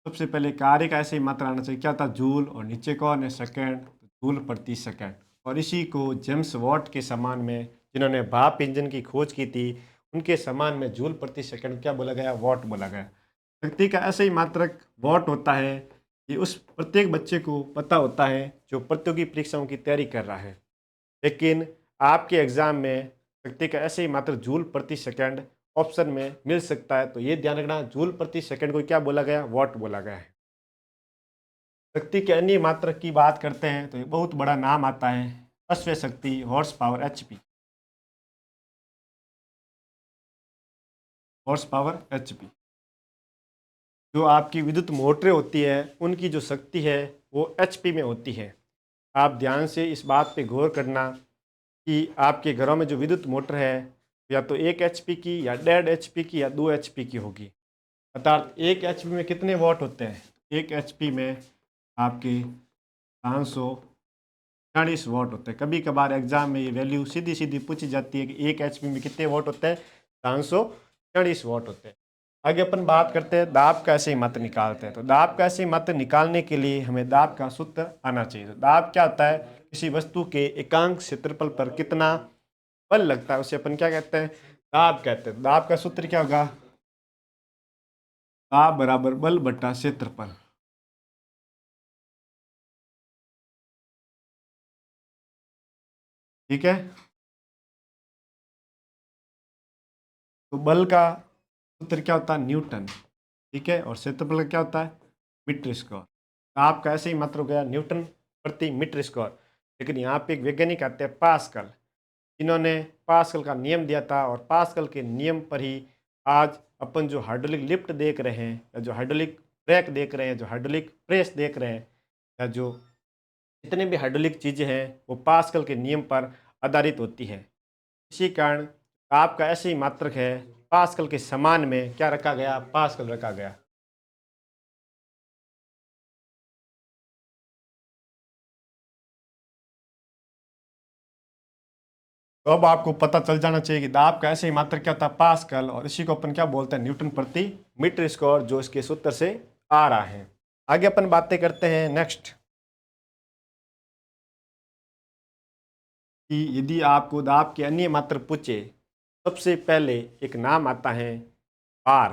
सबसे पहले कार्य का ऐसे ही मात्रा आना चाहिए। क्या था? जूल। और नीचे कौन है? सेकंड। जूल प्रति सेकंड। और इसी को जेम्स वॉट के समान में, जिन्होंने भाप इंजन की खोज की थी, उनके समान में जूल प्रति सेकंड क्या बोला गया? वॉट बोला गया। शक्ति का ऐसे ही मात्रक वॉट होता है। ये उस प्रत्येक बच्चे को पता होता है जो प्रतियोगी परीक्षाओं की तैयारी कर रहा है। लेकिन आपके एग्जाम में शक्ति का ऐसे ही मात्र जूल प्रति सेकंड ऑप्शन में मिल सकता है। तो ये ध्यान रखना, जूल प्रति सेकंड को क्या बोला गया? वॉट बोला गया है। शक्ति के अन्य मात्रक की बात करते हैं तो एक बहुत बड़ा नाम आता है, अश्व शक्ति, horse power, HP. Horse power, HP. जो आपकी विद्युत मोटरें होती है उनकी जो शक्ति है वो एचपी में होती है। आप ध्यान से इस बात पे गौर करना कि आपके घरों में जो विद्युत मोटर है या तो 1 एचपी की या 1.5 एचपी की या 2 एचपी की होगी। अर्थात 1 एचपी में कितने वॉट होते हैं? 1 एचपी में आपके 540 वॉट होते हैं। कभी कभार एग्जाम में ये वैल्यू सीधी सीधी पूछी जाती है कि 1 एचपी में कितने वॉट होते हैं? 540 वॉट होते हैं। आगे अपन बात करते हैं दाब का ऐसे ही मात्र निकालते हैं। तो दाब का ऐसे ही मात्र निकालने के लिए हमें दाब का सूत्र आना चाहिए। तो दाब क्या होता है? किसी वस्तु के एकांक क्षेत्रफल पर कितना बल लगता है उसे अपन क्या कहते हैं? दाब कहते हैं। दाब का सूत्र क्या होगा? दाब बराबर बल बट्टा क्षेत्रफल। ठीक है। तो बल का सूत्र क्या होता है? न्यूटन। ठीक है। और क्षेत्रफल का क्या होता है? Metre square. दाब का ऐसे ही मात्र हो गया न्यूटन प्रति मीटर स्क्वायर। लेकिन यहाँ पे एक वैज्ञानिक आते हैं पास्कल, इन्होंने पास्कल का नियम दिया था, और पास्कल के नियम पर ही आज अपन जो हाइड्रोलिक लिफ्ट देख रहे हैं, या जो हाइड्रोलिक ब्रेक देख रहे हैं, जो हाइड्रोलिक प्रेस देख रहे हैं, या जो जितने भी हाइड्रोलिक चीज़ें हैं वो पास्कल के नियम पर आधारित होती है। इसी कारण आपका ऐसे ही मात्रक है, पास्कल के समान में क्या रखा गया? पास्कल रखा गया। तो अब आपको पता चल जाना चाहिए कि दाब का ऐसे ही मात्रक क्या होता है, पास्कल, और इसी को अपन क्या बोलते हैं, न्यूटन प्रति मीटर स्क्वायर, जो इसके सूत्र से आ रहा है। आगे अपन बातें करते हैं नेक्स्ट, कि यदि आपको दाब के अन्य मात्रक पूछे, सबसे पहले एक नाम आता है बार।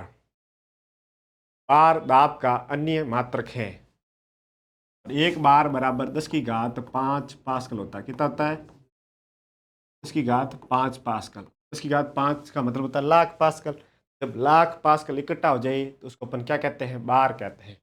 बार दाब का अन्य मात्रक है। एक बार बराबर 10⁵5 पास्कल होता है। कितना होता है? 10⁵5 पास्कल। 10⁵5 का मतलब होता है लाख पास्कल। जब लाख पास्कल इकट्ठा हो जाए तो उसको अपन क्या कहते हैं, बार कहते हैं।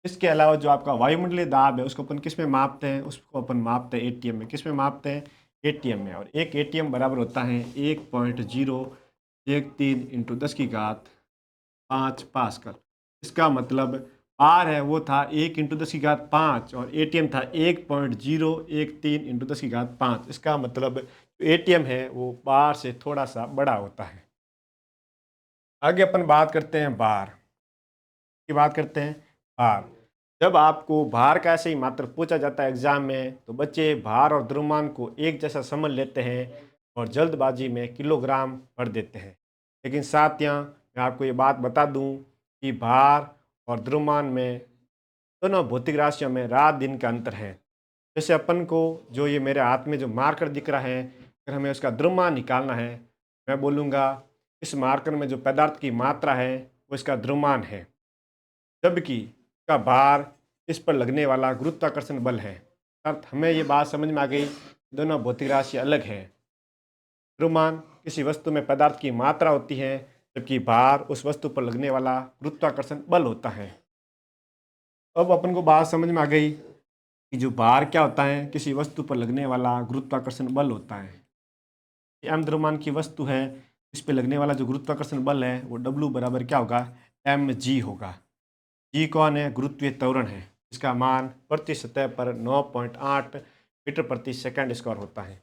इसके अलावा जो आपका वायुमंडलीय दाब है उसको अपन किस में मापते हैं, उसको अपन मापते हैं एटीएम में। किस में मापते हैं? एटीएम में। और एक एटीएम बराबर होता है 1.013 इंटू 10⁵5 पास्कल। इसका मतलब आर है वो था 1 इंटू 10⁵5 और एटीएम था 1.013 इंटू 10⁵5। इसका मतलब एटीएम है वो बार से थोड़ा सा बड़ा होता है। आगे अपन बात करते हैं बार की, बात करते हैं बार। जब आपको भार का ऐसे ही मात्र पूछा जाता है एग्जाम में, तो बच्चे भार और द्रव्यमान को एक जैसा समझ लेते हैं और जल्दबाजी में किलोग्राम भर देते हैं। लेकिन साथियों, मैं आपको ये बात बता दूं कि भार और द्रव्यमान में, दोनों भौतिक राशियों में रात दिन का अंतर है। जैसे अपन को जो ये मेरे हाथ में जो मार्कर दिख रहा है, अगर हमें उसका द्रव्यमान निकालना है, मैं बोलूँगा इस मार्कर में जो पदार्थ की मात्रा है वो इसका द्रव्यमान है, जबकि इसका भार इस पर लगने वाला गुरुत्वाकर्षण बल है। अर्थात हमें ये बात समझ में आ गई, दोनों भौतिक राशि अलग है। द्रव्यमान किसी वस्तु में पदार्थ की मात्रा होती है, जबकि भार उस वस्तु पर लगने वाला गुरुत्वाकर्षण बल होता है। अब अपन को बात समझ में आ गई कि जो भार क्या होता है, किसी वस्तु पर लगने वाला गुरुत्वाकर्षण बल होता है। एम द्रव्यमान की वस्तु है, इस पर लगने वाला जो गुरुत्वाकर्षण बल है वो डब्ल्यू बराबर क्या होगा, एम जी होगा। जी कौन है? गुरुत्वीय त्वरण है। इसका मान प्रति सतह पर 9.8 मीटर प्रति सेकंड स्क्वायर होता है।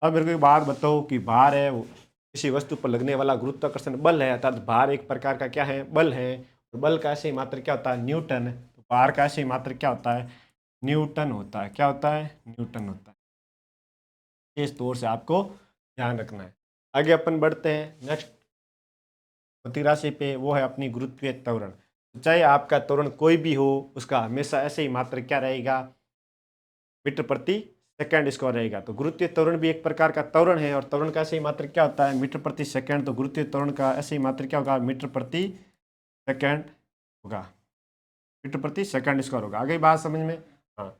अब मेरे को एक बात बताओ कि भार है वो किसी वस्तु पर लगने वाला गुरुत्वाकर्षण बल है, अर्थात भार एक प्रकार का क्या है, बल है। और बल का ऐसे ही मात्रक क्या होता है, न्यूटन। तो भार का ऐसे ही मात्रक क्या होता है, न्यूटन होता है। क्या होता है? न्यूटन होता है। इस तौर से आपको ध्यान रखना है। आगे अपन बढ़ते हैं नेक्स्ट भौतिक राशि पे, वो है अपनी गुरुत्वीय त्वरण। तो चाहे आपका त्वरण कोई भी हो, उसका हमेशा ऐसे ही मात्रक क्या रहेगा, मीटर प्रति सेकंड स्क्वायर रहेगा। तो गुरुत्वीय त्वरण भी एक प्रकार का त्वरण है, और त्वरण का ऐसे ही मात्रक क्या होता है, मीटर प्रति सेकंड। तो गुरुत्वीय त्वरण का ऐसे ही मात्रक क्या होगा, मीटर प्रति सेकंड होगा, मीटर प्रति सेकंड स्क्वायर होगा। आगे बात समझ में? हाँ।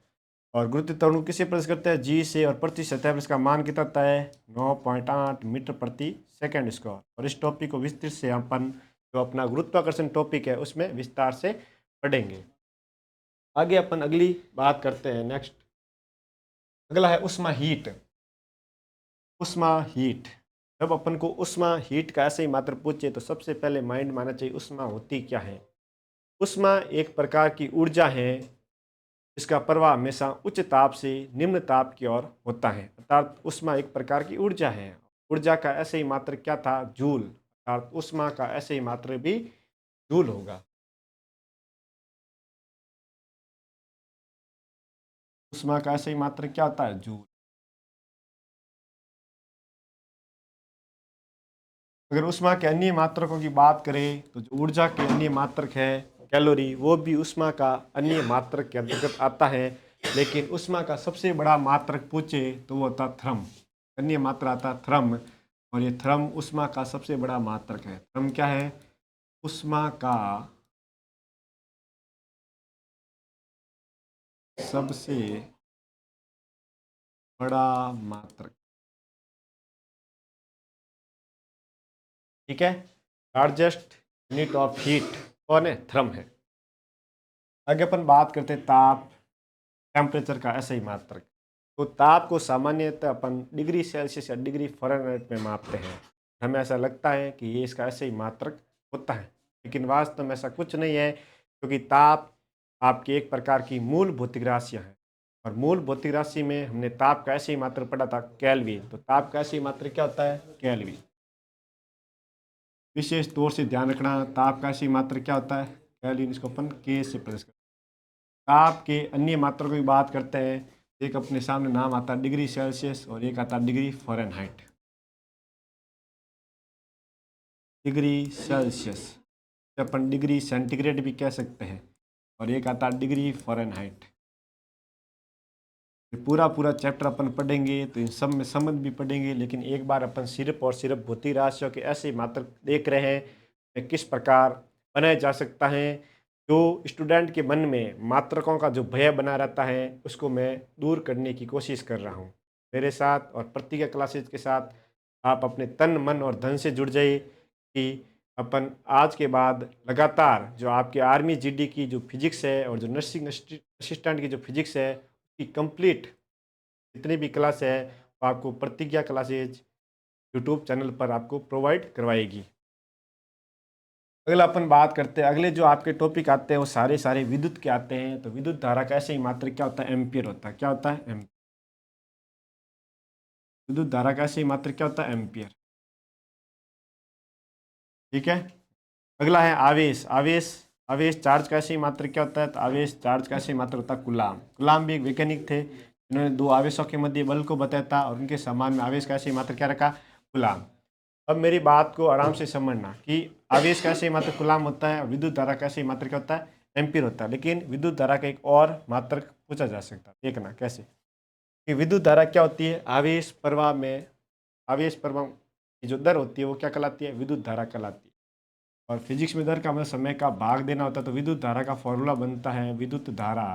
और गुरुत्वीय त्वरण को किससे प्रदर्शित करते हैं, जी से, और प्रति सतह पर इसका मान कितना होता है, 9.8 मीटर प्रति सेकंड स्क्वायर। और इस टॉपिक को विस्तृत से अपन जो अपना गुरुत्वाकर्षण टॉपिक है उसमें विस्तार से पढ़ेंगे। आगे अपन अगली बात करते हैं नेक्स्ट, अगला है उष्मा हीट। उष्मा हीट, जब अपन को उष्मा हीट का ऐसे ही मात्र पूछे तो सबसे पहले माइंड में आना चाहिए उष्मा होती क्या है। उष्मा एक प्रकार की ऊर्जा है, इसका प्रवाह हमेशा उच्च ताप से निम्न ताप की ओर होता है। अर्थात उष्मा एक प्रकार की ऊर्जा है। ऊर्जा का ऐसे ही मात्र क्या था, जूल। अर्थात उष्मा का ऐसे ही मात्र भी जूल होगा। उष्मा का ऐसे ही मात्र क्या होता है, जूल। अगर उष्मा के अन्य मात्रकों की बात करें तो जो ऊर्जा के अन्य मात्रक है कैलोरी, वो भी उष्मा का अन्य मात्रक के अंतर्गत आता है। लेकिन उष्मा का सबसे बड़ा मात्रक पूछे तो वो होता थर्म। अन्य मात्रा आता थर्म, और ये थर्म उष्मा का सबसे बड़ा मात्रक है। थर्म क्या है, उष्मा का सबसे बड़ा मात्रक। ठीक है, लार्जेस्ट यूनिट ऑफ हीट कौन है, थर्म है। आगे अपन बात करते हैं ताप, टेम्परेचर का ऐसे ही मात्रक। तो ताप को सामान्यतः अपन डिग्री सेल्सियस या डिग्री फ़ारेनहाइट में मापते हैं। हमें ऐसा लगता है कि ये इसका ऐसे ही मात्रक होता है, लेकिन वास्तव में ऐसा कुछ नहीं है, क्योंकि ताप आपकी एक प्रकार की मूल भौतिक राशियाँ हैं। और मूल भौतिक राशि में हमने ताप का ऐसे ही मात्रक पढ़ा था, केल्विन। तो ताप का ऐसे ही मात्रक क्या होता है, केल्विन। विशेष तौर से ध्यान रखना, ताप का ऐसे ही मात्रक क्या होता है, केल्विन। इसको अपन के से प्रदर्शित करते हैं। ताप के अन्य मात्रकों की बात करते हैं, एक अपने सामने नाम आता है डिग्री सेल्सियस और एक आता है डिग्री फ़ारेनहाइट। डिग्री सेल्सियस अपन डिग्री सेंटीग्रेड भी कह सकते हैं, और एक आता है डिग्री फ़ारेनहाइट। ये पूरा पूरा चैप्टर अपन पढ़ेंगे तो इन सब में समझ भी पढ़ेंगे, लेकिन एक बार अपन सिर्फ और सिर्फ भौतिक राशियों के ऐसे मात्रक देख रहे हैं कि किस प्रकार बनाया जा सकता है। जो स्टूडेंट के मन में मात्रकों का जो भय बना रहता है उसको मैं दूर करने की कोशिश कर रहा हूँ। मेरे साथ और प्रतिज्ञा क्लासेज के साथ आप अपने तन मन और धन से जुड़ जाइए कि अपन आज के बाद लगातार जो आपके आर्मी जीडी की जो फिजिक्स है और जो नर्सिंग असिस्टेंट की जो फिजिक्स है की कंप्लीट जितनी भी क्लास है वो आपको प्रतिज्ञा क्लासेज यूट्यूब चैनल पर आपको प्रोवाइड करवाएगी। अगला अपन बात करते हैं, अगले जो आपके टॉपिक आते हैं वो सारे सारे विद्युत के आते हैं। तो विद्युत धारा का ऐसे ही मात्रक क्या होता है? एम्पियर होता है। क्या होता है? एम्पियर। विद्युत धारा का ऐसे ही मात्रक क्या होता है? एम्पियर। ठीक है। अगला है आवेश। आवेश आवेश चार्ज का ऐसे ही मात्रक क्या होता है? तो आवेश चार्ज का ऐसे ही मात्रक होता है कूलाम। कूलाम भी एक वैज्ञानिक थे जिन्होंने दो आवेशों के मध्य बल को बताया था और उनके समान में आवेश का ऐसे ही मात्रक क्या रखा? कूलाम। अब मेरी बात को आराम से समझना कि आवेश का ऐसे ही मात्रक कूलाम होता है और विद्युत धारा का ऐसे ही मात्रक क्या होता है? एम्पीयर होता है। लेकिन विद्युत धारा का एक और मात्रक पूछा जा सकता है, देखना कैसे कि विद्युत धारा क्या होती है? आवेश प्रवाह में आवेश प्रवाह की जो दर होती है वो क्या कहलाती है? विद्युत धारा कहलाती है। और फिजिक्स में दर का मतलब समय का भाग देना होता है, तो विद्युत धारा का फॉर्मूला बनता है विद्युत धारा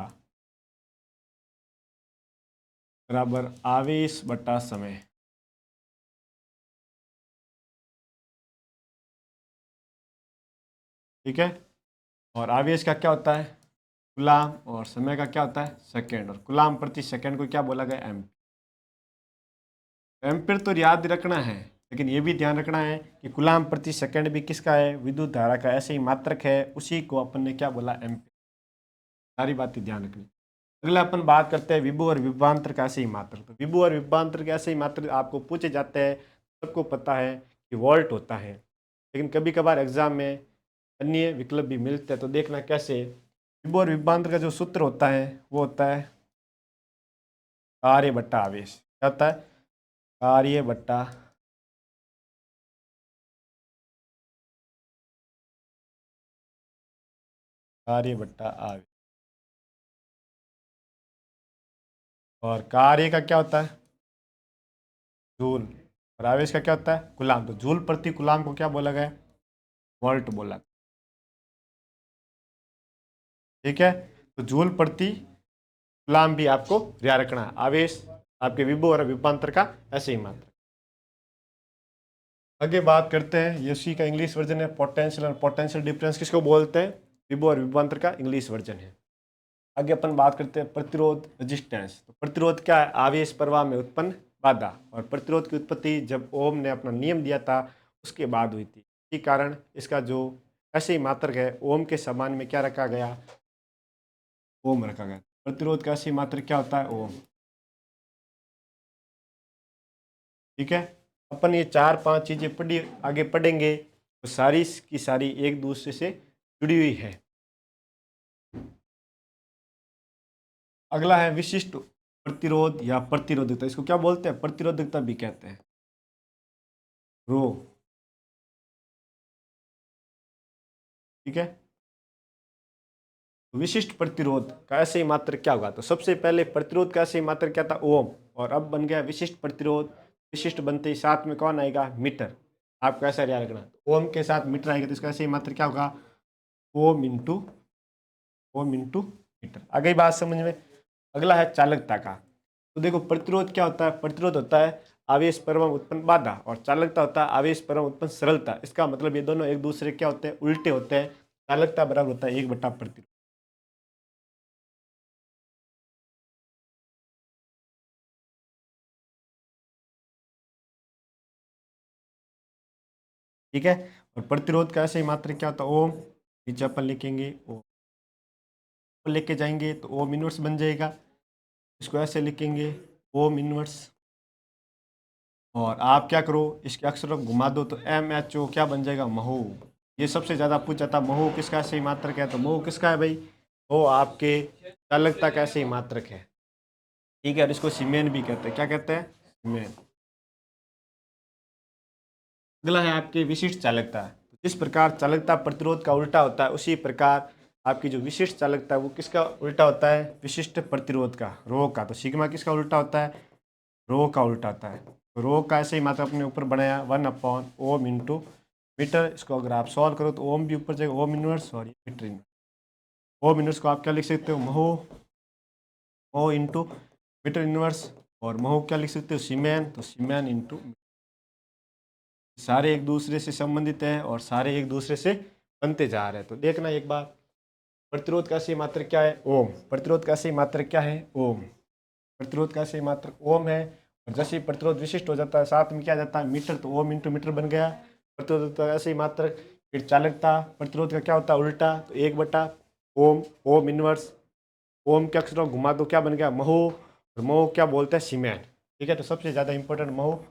बराबर आवेश बटा समय। ठीक है। और आवेश का क्या होता है? कूलाम, और समय का क्या होता है? सेकेंड। और कूलाम प्रति सेकेंड को क्या बोला गया? एम्प। एम्पियर तो याद रखना है, लेकिन ये भी ध्यान रखना है कि कूलाम प्रति सेकंड भी किसका है? विद्युत धारा का ऐसे ही मात्रक है, उसी को अपन ने क्या बोला? एम्पियर। सारी बातें ध्यान रखनी। अगला अपन बात करते हैं विभव और विभवांतर का ऐसे ही मात्रक। तो विभव और विभवांतर के ऐसे ही मात्रक आपको पूछे जाते हैं। सबको पता है कि वोल्ट होता है, लेकिन कभी कभार एग्जाम में अन्य विकल्प भी मिलते हैं, तो देखना कैसे। विभव और विभवांतर का जो सूत्र होता है वो होता है कार्य बट्टा आवेश। क्या होता है? कार्य बट्टा कार्य बट्टा आवेश। और कार्य का क्या होता है? जूल। और आवेश का क्या होता है? कूलाम। तो जूल प्रति कूलाम को क्या बोला गया? वोल्ट बोला। ठीक है। तो जूल प्रति कूलाम भी आपको ध्यान रखना है। आवेश आपके विभव और विभवांतर का ऐसे ही मात्रा। आगे बात करते हैं, ये उसी का इंग्लिश वर्जन है। पोटेंशियल और पोटेंशियल डिफरेंस किसको बोलते हैं? विभव और विभवांतर का इंग्लिश वर्जन है। आगे अपन बात करते हैं प्रतिरोध, रेजिस्टेंस। तो प्रतिरोध क्या है? आवेश प्रवाह में उत्पन्न बाधा। और प्रतिरोध की उत्पत्ति जब ओम ने अपना नियम दिया था उसके बाद हुई थी। इसी कारण इसका जो ऐसे ही मात्रक है ओम के समान में क्या रखा गया? ओम रखा गया। प्रतिरोध का ऐसे ही मात्रक क्या होता है? ओम। ठीक है। अपन ये चार पांच चीजें पढ़ी आगे पढ़ेंगे तो सारी की सारी एक दूसरे से जुड़ी हुई है। अगला है विशिष्ट प्रतिरोध या प्रतिरोधकता। इसको क्या बोलते हैं? प्रतिरोधकता भी कहते हैं। रो। ठीक है। विशिष्ट प्रतिरोध का ऐसे ही मात्रक क्या होगा? तो सबसे पहले प्रतिरोध का ऐसे ही मात्रक क्या था? ओम। और अब बन गया विशिष्ट प्रतिरोध। विशिष्ट बनते ही साथ में कौन आएगा? मीटर। आपको ऐसा याद रखना, ओम के साथ मीटर आएगा तो इसका ऐसे ही मात्रक क्या होगा? Ohm into metre. आ गई बात समझ में? अगला है चालकता का। तो देखो प्रतिरोध क्या होता है? प्रतिरोध होता है आवेश परवम उत्पन्न बाधा, और चालकता होता है आवेश परवम उत्पन्न सरलता। इसका मतलब ये दोनों एक दूसरे क्या होते हैं? उल्टे होते हैं। चालकता बराबर होता है 1 बटा प्रतिरोध। ठीक है। और प्रतिरोध का ऐसे ही मात्रक क्या होता है? ओम। नीचे अपन लिखेंगे ओम, लेके जाएंगे तो ओम इनवर्स बन जाएगा। इसको ऐसे लिखेंगे ओम इनवर्स। और आप क्या करो, इसके अक्षरों को घुमा दो तो MHO क्या बन जाएगा? महो। ये सबसे ज़्यादा पूछा था, महो किसका सही मात्रक है? तो महो किसका है भाई? वो आपके चालकता का सही मात्रक है। ठीक है, और इसको सीमेन भी कहते हैं। क्या कहते हैं? सीमेन। अगला है आपकी विशिष्ट चालकता। तो जिस प्रकार चालकता प्रतिरोध का उल्टा होता है, उसी प्रकार आपकी जो विशिष्ट चालकता है वो किसका उल्टा होता है? विशिष्ट प्रतिरोध का, रो का। तो सिग्मा किसका उल्टा होता है? रो का उल्टा होता है। तो रो का ऐसे ही मात्रा अपने ऊपर बनाया 1/ओम इंटू मीटर। इसको अगर आप सॉल्व करो तो ओम भी ऊपर जाएगा, ओम इनवर्स, और ये मीटर इनवर्स। ओम इनवर्स को आप क्या लिख सकते हो? महो, महो इंटू मीटर इनवर्स। और महो क्या लिख सकते हो? सीमेन। तो सीमेन इंटू, सारे एक दूसरे से संबंधित हैं और सारे एक दूसरे से बनते जा रहे हैं। तो देखना एक बार, प्रतिरोध का सही मात्रक क्या है? ओम। प्रतिरोध का सही मात्रक क्या है? ओम। प्रतिरोध का सही मात्रक ओम है। और जैसे ही प्रतिरोध विशिष्ट हो जाता है, साथ में क्या जाता है? मीटर। तो ओम इंटू मीटर बन गया प्रतिरोध का सही मात्रक। फिर चालकता प्रतिरोध का क्या होता है? उल्टा। तो 1/ओम, ओम इनवर्स। ओम के अक्षरों को घुमा दो, क्या बन गया? महो। और महो क्या बोलते हैं? सीमेन। ठीक है, तो सबसे ज़्यादा इंपॉर्टेंट महो।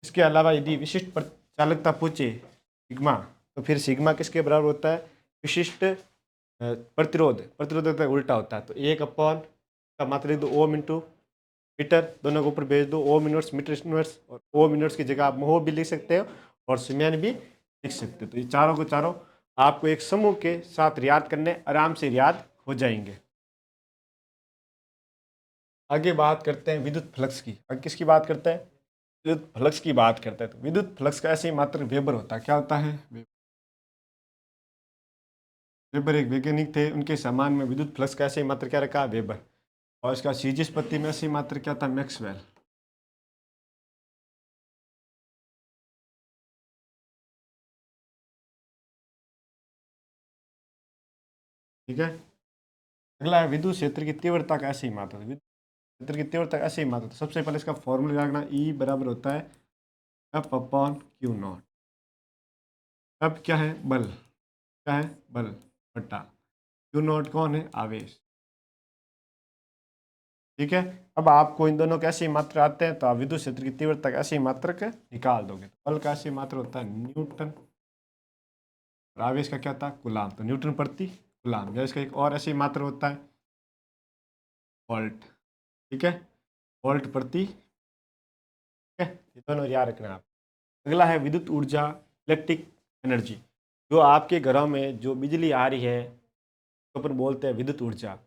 इसके अलावा यदि विशिष्ट चालकता पूछे सिग्मा, तो फिर सिग्मा किसके बराबर होता है? विशिष्ट प्रतिरोध। प्रतिरोध होता है उल्टा होता है। तो 1/, का मात्रा लिख दो ओम इंटू मीटर, दोनों को ऊपर भेज दो, ओम इनवर्स मीटर इनवर्स। और ओम इनवर्स की जगह आप महो भी लिख सकते हो और सीमेन भी लिख सकते हो। तो ये चारों को चारों आपको एक समूह के साथ रियाद करने, आराम से रियाद हो जाएंगे। आगे बात करते हैं विद्युत फ्लक्स की। आगे किसकी बात करते हैं? विद्युत फ्लक्स की बात करते हैं। तो विद्युत फ्लक्स का ऐसे ही मात्र वेबर होता है। क्या होता है? वेबर एक वैज्ञानिक थे, उनके सम्मान में विद्युत फ्लक्स का ऐसे ही मात्र क्या रखा? वेबर। और इसका सीजिस्पत्ति में ऐसे ही मात्र क्या था? मैक्सवेल। ठीक है, अगला है विद्युत क्षेत्र की तीव्रता का ऐसे ही मात्र। विद्युत क्षेत्र की तीव्रता का ऐसे ही मात्र। तो सबसे पहले इसका फॉर्मूला रखना, ई बराबर होता है F/Q0। अब क्या है? बल। क्या है? बल बटा Q0 कौन है? आवेश। ठीक है, अब आपको इन दोनों के ऐसे ही मात्र आते हैं, तो आप विद्युत क्षेत्र की तीव्रता का ऐसे ही मात्रक निकाल दोगे। तो बल का ऐसे ही मात्र होता है न्यूटन, और आवेश का क्या था? कूलाम। तो न्यूटन प्रति कूलाम। या इसका एक और ऐसे ही मात्र होता है वोल्ट। ठीक है, वोल्ट प्रति। ठीक है, ये दोनों याद रखना आप। अगला है विद्युत ऊर्जा, इलेक्ट्रिक एनर्जी। जो आपके घरों में जो बिजली आ रही है, तो अपन बोलते हैं विद्युत ऊर्जा।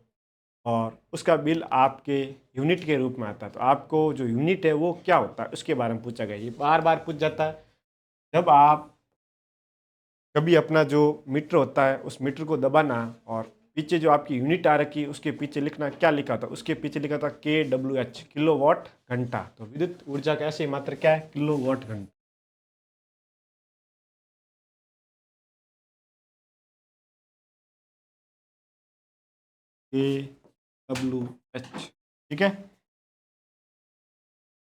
और उसका बिल आपके यूनिट के रूप में आता है। तो आपको जो यूनिट है वो क्या होता है, उसके बारे में पूछा गया। ये बार बार पूछ जाता है। जब आप कभी अपना जो मीटर होता है उस मीटर को दबाना, और पीछे जो आपकी यूनिट आ रखी है उसके पीछे लिखना, क्या लिखा था? उसके पीछे लिखा था KWH, किलोवाट घंटा। तो विद्युत ऊर्जा का ऐसे मात्र क्या है? किलोवाट घंटा। KWH। ठीक है,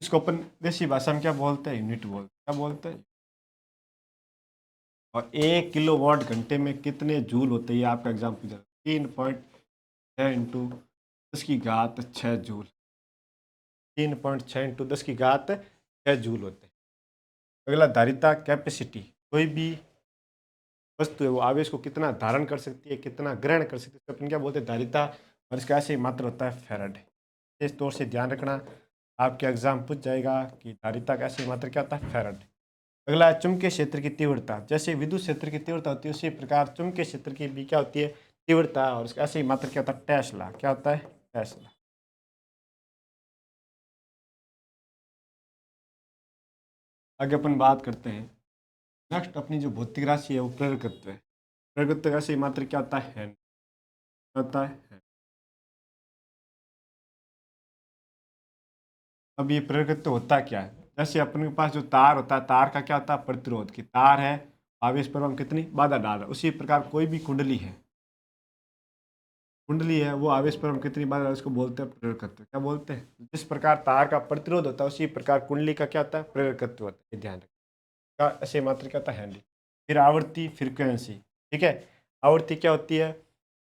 इसको अपन देसी भाषा में क्या बोलते हैं? यूनिट बोलते हैं। क्या बोलते हैं? और 1 किलोवाट घंटे में कितने जूल होते हैं? ये आपका एग्जाम पूछा, 3.6 इंटू 10 की घात 6 जूल। 3.6 इंटू 10 की घात 6 जूल होते हैं। अगला धारिता कैपेसिटी। कोई भी वस्तु है वो आवेश को कितना धारण कर सकती है, कितना ग्रहण कर सकती है, अपन क्या बोलते हैं? धारिता। और इसका ऐसे ही मात्र होता है फैराडे। इस तौर से ध्यान रखना, आपके एग्जाम पूछ जाएगा कि धारिता का ऐसे ही मात्र क्या होता है? फैराडे। अगला है चुंबकीय क्षेत्र की तीव्रता। जैसे विद्युत क्षेत्र की तीव्रता होती है, उसी प्रकार चुंबकीय क्षेत्र की भी क्या होती है? तीव्रता। और इसका ऐसे ही मात्र क्या होता है? टेस्ला। क्या होता है? टेस्ला। आगे अपन बात करते हैं, नेक्स्ट अपनी जो भौतिक राशि है वो प्रेरकत्व है। प्रेरकत्व का ऐसे ही मात्र क्या होता है? क्या होता है? अब ये प्रेरकत्व होता क्या है? जैसे अपने के पास जो तार होता है, तार का क्या होता है? प्रतिरोध। की तार है, आवेश पर हम कितनी बाधा डाल रहे हैं। उसी प्रकार कोई भी कुंडली है, कुंडली है, वो आवेश पर हम कितनी बार उसको बोलते हैं? प्रेरकत्व। क्या बोलते हैं? जिस प्रकार तार का प्रतिरोध होता है, उसी प्रकार कुंडली का क्या होता है? प्रेरकत्व होता है। ये ध्यान रखें। का ऐसे मात्र क्या होता है? हेनरी। फिर आवर्ती, फ्रीक्वेंसी। ठीक है, आवर्ती क्या होती है?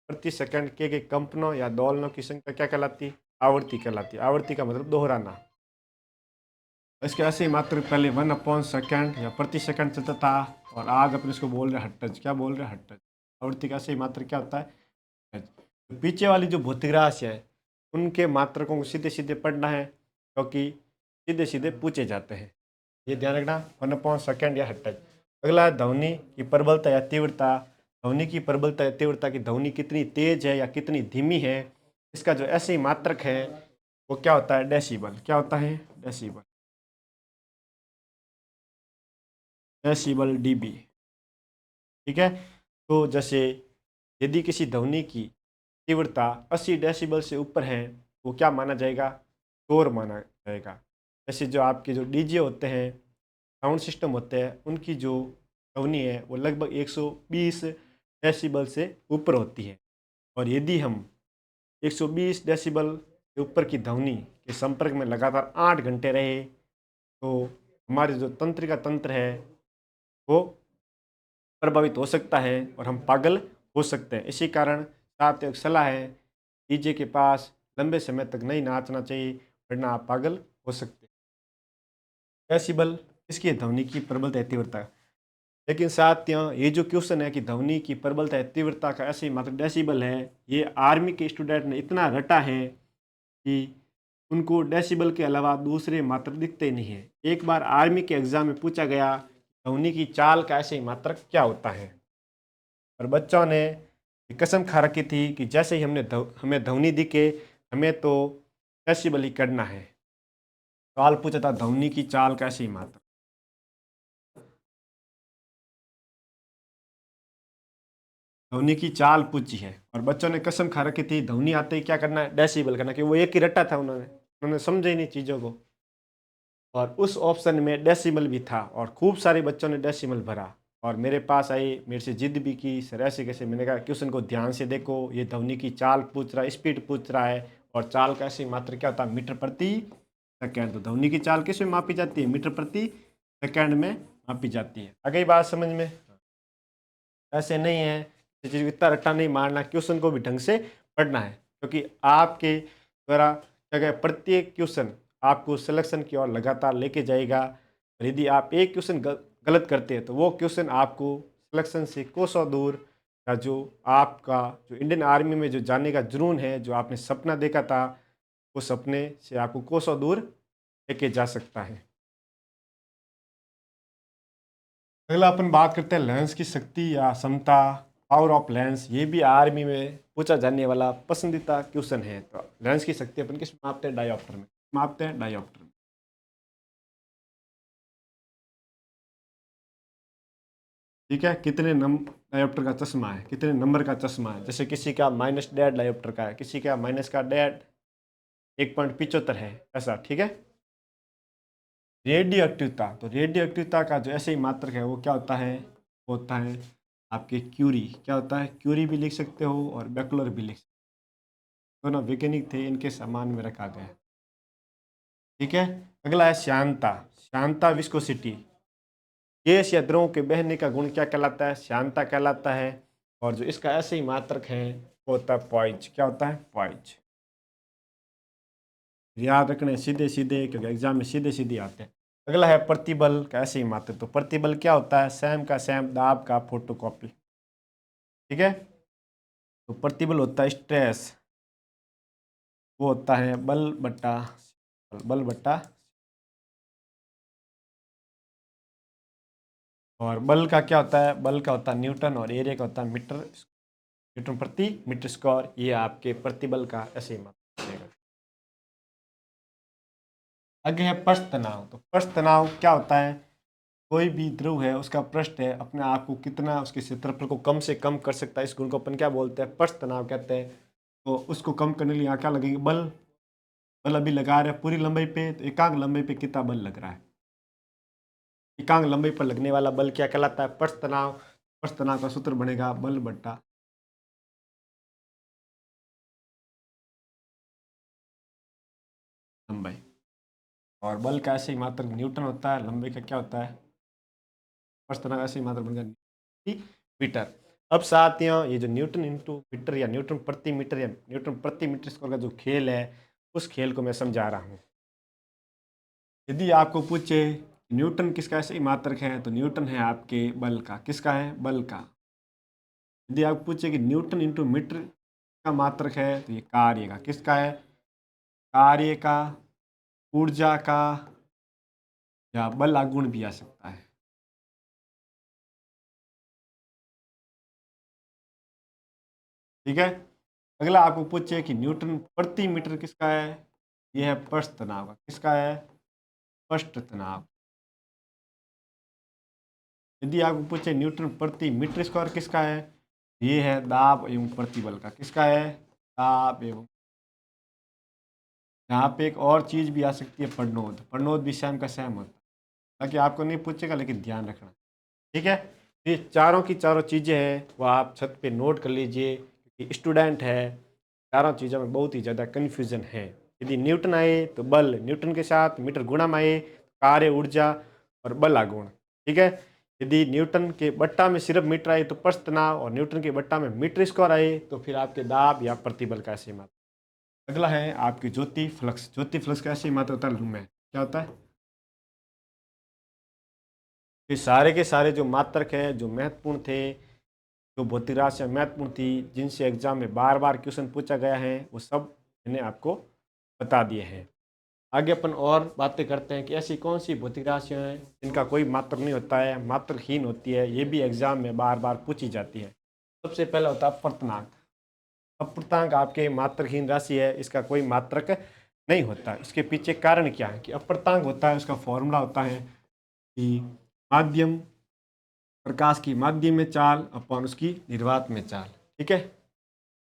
प्रति सेकंड के कंपनों या दोलनों की संख्या क्या कहलाती है? आवर्ती कहलाती है। आवर्ती का मतलब दोहराना। इसके ऐसे ही मात्र पहले 1/सेकंड या प्रति सेकंड चलता था, और आज अपन इसको बोल रहे हैं हर्ट्ज। क्या बोल रहे हैं? हर्ट्ज। आवर्ती का ऐसे ही मात्र क्या होता है? हर्ट्ज। पीछे वाली जो भौतिक राशि है उनके मात्रकों को सीधे सीधे पढ़ना है, क्योंकि सीधे सीधे पूछे जाते हैं। ये ध्यान रखना, 1/2 या हट। अगला है ध्वनि की प्रबलता या तीव्रता। ध्वनि की प्रबलता या तीव्रता की ध्वनि कितनी तेज है या कितनी धीमी है, इसका जो ऐसे मात्रक है वो क्या होता है, डेसिबल। क्या होता है, डेसिबल। Decibel dB. ठीक है। तो जैसे यदि किसी ध्वनि की तीव्रता 80 डेसिबल से ऊपर है वो क्या माना जाएगा, शोर माना जाएगा। जैसे जो आपके जो डीजे होते हैं, साउंड सिस्टम होते हैं, उनकी जो ध्वनि है वो लगभग 120 डेसिबल से ऊपर होती है। और यदि हम 120 डेसिबल से ऊपर की ध्वनि के संपर्क में लगातार 8 घंटे रहे तो हमारे जो तंत्रिका तंत्र है वो प्रभावित हो सकता है और हम पागल हो सकते हैं। इसी कारण साथ एक सलाह है, डीजे के पास लंबे समय तक नहीं नाचना चाहिए, वरना आप पागल हो सकते हैं। डेसिबल इसकी ध्वनि की प्रबलता है, तीव्रता। लेकिन साथियों ये जो क्वेश्चन है कि ध्वनि की प्रबलता है, तीव्रता का ऐसे मात्र डेसिबल है, ये आर्मी के स्टूडेंट ने इतना रटा है कि उनको डेसिबल के अलावा दूसरे मात्रक दिखते ही नहीं है। एक बार आर्मी के एग्जाम में पूछा गया ध्वनि की चाल का ऐसे मात्रक क्या होता है, और बच्चों ने कसम खा रखी थी कि जैसे ही हमें ध्वनि दिखे हमें तो डेसिबल ही करना है। सवाल पूछा था ध्वनि की चाल का ऐसे मात्रक। ध्वनि की चाल पूछी है और बच्चों ने कसम खा रखी थी ध्वनि आते ही क्या करना है, डेसिबल करना, कि वो एक ही रट्टा था, उन्होंने समझे ही नहीं चीज़ों को। और उस ऑप्शन में डेसिमल भी था और खूब सारे बच्चों ने डेसिमल भरा और मेरे पास आई, मेरे से जिद भी की, सर ऐसे कैसे। मैंने कहा क्वेश्चन को ध्यान से देखो, ये ध्वनि की चाल पूछ रहा है, स्पीड पूछ रहा है, और चाल का ऐसे मात्र क्या होता है, मीटर प्रति सेकेंड। तो ध्वनि की चाल किस में मापी जाती है, मीटर प्रति सेकेंड में मापी जाती है। आ गई बात समझ में। ऐसे नहीं है, ये चीज़ इतना रट्टा नहीं मारना, क्वेश्चन को भी ढंग से पढ़ना है, क्योंकि आपके द्वारा क्या कहते हैं, प्रत्येक क्वेश्चन आपको सिलेक्शन की ओर लगातार लेके जाएगा। और यदि आप एक क्वेश्चन गलत करते हैं तो वो क्वेश्चन आपको सिलेक्शन से कोसों दूर, या जो आपका जो इंडियन आर्मी में जो जाने का जुनून है, जो आपने सपना देखा था, वो सपने से आपको कोसों दूर लेके जा सकता है। अगला अपन बात करते हैं लेंस की शक्ति या क्षमता, पावर ऑफ लेंस। ये भी आर्मी में पूछा जाने वाला पसंदीदा क्वेश्चन है। तो लेंस की शक्ति अपन किस में मापते हैं, डायोप्टर में मापते हैं, डायोप्टर में। ठीक है, कितने नंबर डायोप्टर का चश्मा है, कितने नंबर का चश्मा है। जैसे किसी का -1.5 डायोप्टर का है, किसी का माइनस का 1.75 है, ऐसा। ठीक है। रेडियो एक्टिवता, तो रेडियो एक्टिवता का जो ऐसे ही मात्रक है वो क्या होता है, वो होता है आपके क्यूरी। क्या होता है, क्यूरी भी लिख सकते हो और बैकलर भी लिख सकते हो, दोनों वैज्ञानिक थे, इनके सम्मान में रखा गया है। ठीक है। अगला है श्यानता। श्यानता विस्कोसिटी, गैस या द्रव के बहने का गुण क्या कहलाता है, श्यानता कहलाता है। और जो इसका ऐसे ही मात्रक है वो होता है पॉइज। क्या होता है, पॉइज। याद रखने सीधे सीधे, क्योंकि एग्जाम में सीधे सीधे आते हैं। अगला है प्रतिबल का ऐसे ही मात्रक। तो प्रतिबल क्या होता है, सैम का सैम, दाब का फोटोकॉपी। ठीक है। तो प्रतिबल होता है स्ट्रेस, वो होता है बल बट्टा बल बट्टा। और बल का क्या होता है, बल का होता है न्यूटन, और एरिया का होता है मीटर, न्यूटन प्रति मीटर स्क्वायर। ये आपके प्रतिबल का ऐसे ही मात्रक रहेगा। आगे है पृष्ठ तनाव। तो पृष्ठ तनाव क्या होता है, कोई भी ध्रुव है उसका पृष्ठ है अपने आप को कितना उसके क्षेत्रफल को कम से कम कर सकता है, इस गुण को अपन क्या बोलते हैं, पृष्ठ तनाव कहते हैं। तो उसको कम करने के लिए यहाँ क्या लगेंगे, बल। बल अभी लगा रहे हैं पूरी लंबाई पे, तो एकांक लंबाई पे कितना बल लग रहा है, एकांक लंबाई पर लगने वाला बल क्या कहलाता है, पृष्ठ तनाव। पृष्ठ तनाव का सूत्र बनेगा बल बट्टा लंबाई। और बल का ऐसे ही मात्रक न्यूटन होता है, लंबाई का क्या होता है, पृष्ठ तनाव ऐसे ही मात्रक बनेगा मीटर। अब साथियों ये जो न्यूटन इंटू मीटर या न्यूटन प्रति मीटर या न्यूटन प्रति मीटर स्क्वायर का जो खेल है, उस खेल को मैं समझा रहा हूँ। यदि आपको पूछे न्यूटन किसका ऐसे ही मात्रक है, तो न्यूटन है आपके बल का, किसका है, बल का। यदि आप पूछे कि न्यूटन इंटू मीटर का मात्रक है, तो ये कार्य का, किसका है, कार्य का, ऊर्जा का या बल आगुण भी आ सकता है। ठीक है। अगला आपको पूछे कि न्यूटन प्रति मीटर किसका है। यह है पृष्ठ तनाव का। किसका है? पृष्ठ तनाव। यदि आपको पूछे न्यूटन प्रति मीटर स्क्वायर किसका है, ये है दाब एवं प्रतिबल का। किसका है? दाब एवं। यहाँ पे एक और चीज भी आ सकती है, प्रणोद। प्रणोद भी सेम का सेम होता है, ताकि आपको नहीं पूछेगा लेकिन ध्यान रखना। ठीक है। ये चारों की चारों चीजें हैं वो आप छत पे नोट कर लीजिए, क्योंकि स्टूडेंट है, चारों चीज़ों में बहुत ही ज़्यादा कन्फ्यूजन है। यदि न्यूटन आए तो बल, न्यूटन के साथ मीटर गुणा में आए कार्य, ऊर्जा और बल आगुण। ठीक है। यदि न्यूटन के बट्टा में सिर्फ मीटर आए तो पृष्ठ तनाव, और न्यूटन के बट्टा में मीटर स्क्वायर आए तो फिर आपके दाब या प्रतिबल का ऐसे मात्रा। अगला है आपकी ज्योति फ्लक्स। ज्योति फ्लक्स का ऐसे मात्रा होता है लूमें। क्या होता है? ये सारे के सारे जो मात्रक हैं जो महत्वपूर्ण थे, जो भौतिक राशियाँ महत्वपूर्ण थी, जिनसे एग्जाम में बार बार क्वेश्चन पूछा गया है, वो सब मैंने आपको बता दिए हैं। आगे अपन और बातें करते हैं कि ऐसी कौन सी भौतिक राशियाँ हैं जिनका कोई मात्रक नहीं होता है, मात्रकहीन होती है, ये भी एग्जाम में बार बार पूछी जाती है। सबसे पहला होता है अपूर्णांक। अपूर्णांक आपके मात्रकहीन राशि है, इसका कोई मात्रक नहीं होता। इसके पीछे कारण क्या है कि अपूर्णांक होता है, उसका फॉर्मूला होता है कि माध्यम, प्रकाश की माध्यम में चाल अपॉन उसकी निर्वात में चाल। ठीक है।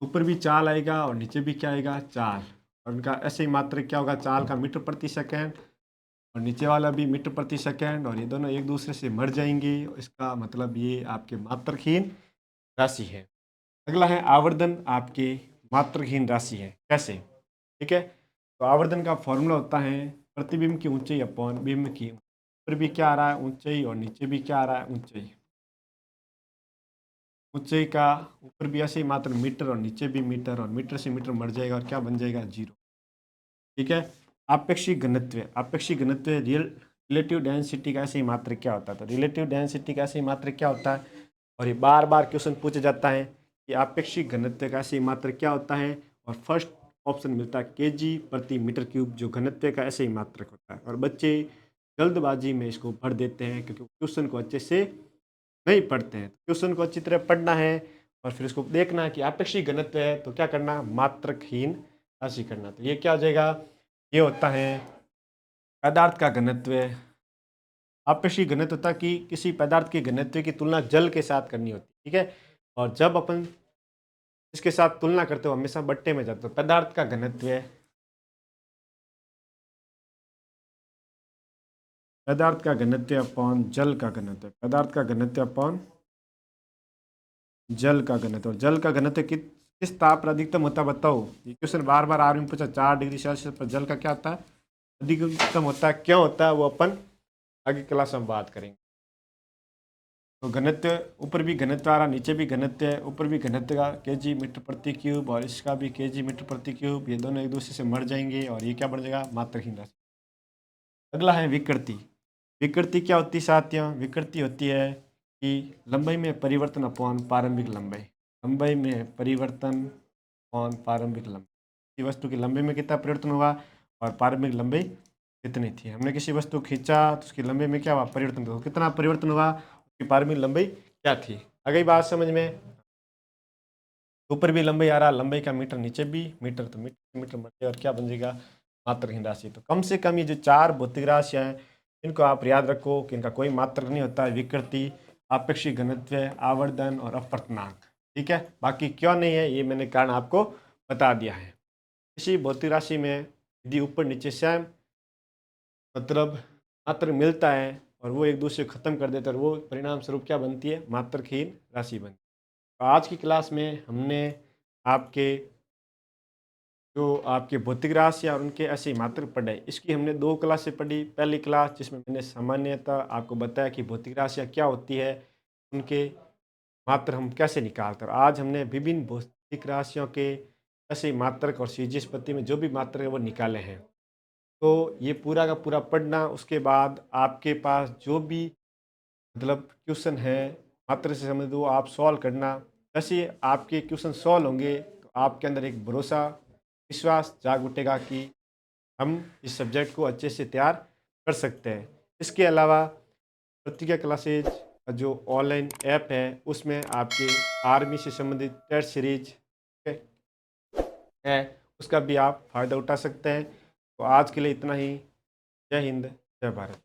ऊपर भी चाल आएगा और नीचे भी क्या आएगा? चाल। और उनका ऐसे ही मात्रक क्या होगा? चाल का मीटर प्रति सेकंड, और नीचे वाला भी मीटर प्रति सेकंड, और ये दोनों एक दूसरे से मर जाएंगे। इसका मतलब ये आपके मात्रकहीन राशि है। अगला है आवर्धन आपके मात्रकहीन राशि है। कैसे? ठीक है। तो आवर्धन का फॉर्मूला होता है प्रतिबिंब की ऊंचाई अपॉन बिंब की। ऊपर भी क्या आ रहा है? ऊंचाई, और नीचे भी क्या आ रहा है? ऊंचाई। ऊंचाई का ऊपर भी ऐसे ही मात्र मीटर और नीचे भी मीटर, और मीटर से मीटर मर जाएगा और क्या बन जाएगा? जीरो। ठीक है। आपेक्षिक घनत्व। आपेक्षिक घनत्व रिलेटिव डेंसिटी का ऐसे ही मात्र क्या होता है? तो रिलेटिव डेंसिटी का ऐसे ही मात्र क्या होता है? और ये बार बार क्वेश्चन पूछा जाता है कि आपेक्षिक घनत्व का ऐसे ही मात्र क्या होता है, और फर्स्ट ऑप्शन मिलता है केजी प्रति मीटर क्यूब, जो घनत्व का ऐसे ही मात्रक होता है। और बच्चे जल्दबाजी में इसको भर देते हैं क्योंकि क्वेश्चन को अच्छे से नहीं पढ़ते हैं। क्वेश्चन को अच्छी तरह पढ़ना है और फिर उसको देखना है कि आपेक्षिक घनत्व है तो क्या करना? मात्रकहीन राशि करना। तो ये क्या हो जाएगा? ये होता है पदार्थ का घनत्व। आपेक्षिक घनत्व होता है कि किसी पदार्थ के घनत्व की तुलना जल के साथ करनी होती है। ठीक है। और जब अपन इसके साथ तुलना करते हो हमेशा बट्टे में जाते हो। पदार्थ का घनत्व है, पदार्थ का घनत्व अपॉन जल का घनत्व। पदार्थ का घनत्व अपॉन जल का घनत्व। और जल का घनत्व किस ताप पर अधिकतम होता है बताओ? ये क्वेश्चन बार बार आर्मी में पूछा। 4 डिग्री सेल्सियस पर जल का क्या होता है? अधिकतम होता है। क्यों होता है वो अपन आगे क्लास में बात करेंगे। तो घनत्व, ऊपर भी घनत्व आ रहा, नीचे भी घनत्व है। ऊपर भी घनत्व का केजी मीटर प्रति क्यूब, और इसका भी केजी मीटर प्रति क्यूब। ये दोनों एक दूसरे से मर जाएंगे और ये क्या बन जाएगा? मात्रहीन राशि। अगला है विकृति। विकृति क्या होती है साथियों? विकृति होती है कि लंबाई में परिवर्तन अपॉन प्रारंभिक लंबाई। लंबाई में परिवर्तन अपॉन प्रारंभिक लंबाई। किसी वस्तु की लंबाई में कितना परिवर्तन हुआ और प्रारंभिक लंबाई कितनी थी। हमने किसी वस्तु को खींचा तो उसकी लंबाई में क्या हुआ? परिवर्तन हुआ। कितना परिवर्तन हुआ? उसकी प्रारंभिक लंबाई क्या थी। आ गई बात समझ में? ऊपर भी लंबाई आ रहा, लंबाई का मीटर, नीचे भी मीटर, तो मीटर मीटर मर गया और क्या बन जाएगा? मात्रहीन राशि। तो कम से कम ये जो चार भौतिक राशियाँ हैं इनको आप याद रखो कि इनका कोई मात्रक नहीं होता है। विकृति, आपेक्षिक घनत्व, आवर्धन और अपवर्तनांक। ठीक है। बाकी क्यों नहीं है ये मैंने कारण आपको बता दिया है। किसी भौतिक राशि में यदि ऊपर नीचे सेम मतलब मात्रक मिलता है और वो एक दूसरे को खत्म कर देता है, और वो परिणाम स्वरूप क्या बनती है? मात्रकहीन राशि बनती है। तो आज की क्लास में हमने आपके जो आपके भौतिक राशि और उनके ऐसे मात्रक पढ़े, इसकी हमने 2 क्लासें पढ़ी। पहली क्लास जिसमें मैंने सामान्यतः आपको बताया कि भौतिक राशियाँ क्या होती है, उनके मात्र हम कैसे निकालते हैं। और आज हमने विभिन्न भौतिक राशियों के ऐसे मात्रक और सीजीस पद्धति में जो भी मात्रक है वो निकाले हैं। तो ये पूरा का पूरा पढ़ना, उसके बाद आपके पास जो भी मतलब क्वेश्चन है मात्र से संबंधित वो आप सॉल्व करना। जैसे आपके क्वेश्चन सॉल्व होंगे तो आपके अंदर एक भरोसा, विश्वास जाग उठेगा कि हम इस सब्जेक्ट को अच्छे से तैयार कर सकते हैं। इसके अलावा प्रतिज्ञा क्लासेज जो ऑनलाइन ऐप है उसमें आपके आर्मी से संबंधित टेस्ट सीरीज है उसका भी आप फ़ायदा उठा सकते हैं। तो आज के लिए इतना ही। जय हिंद, जय भारत।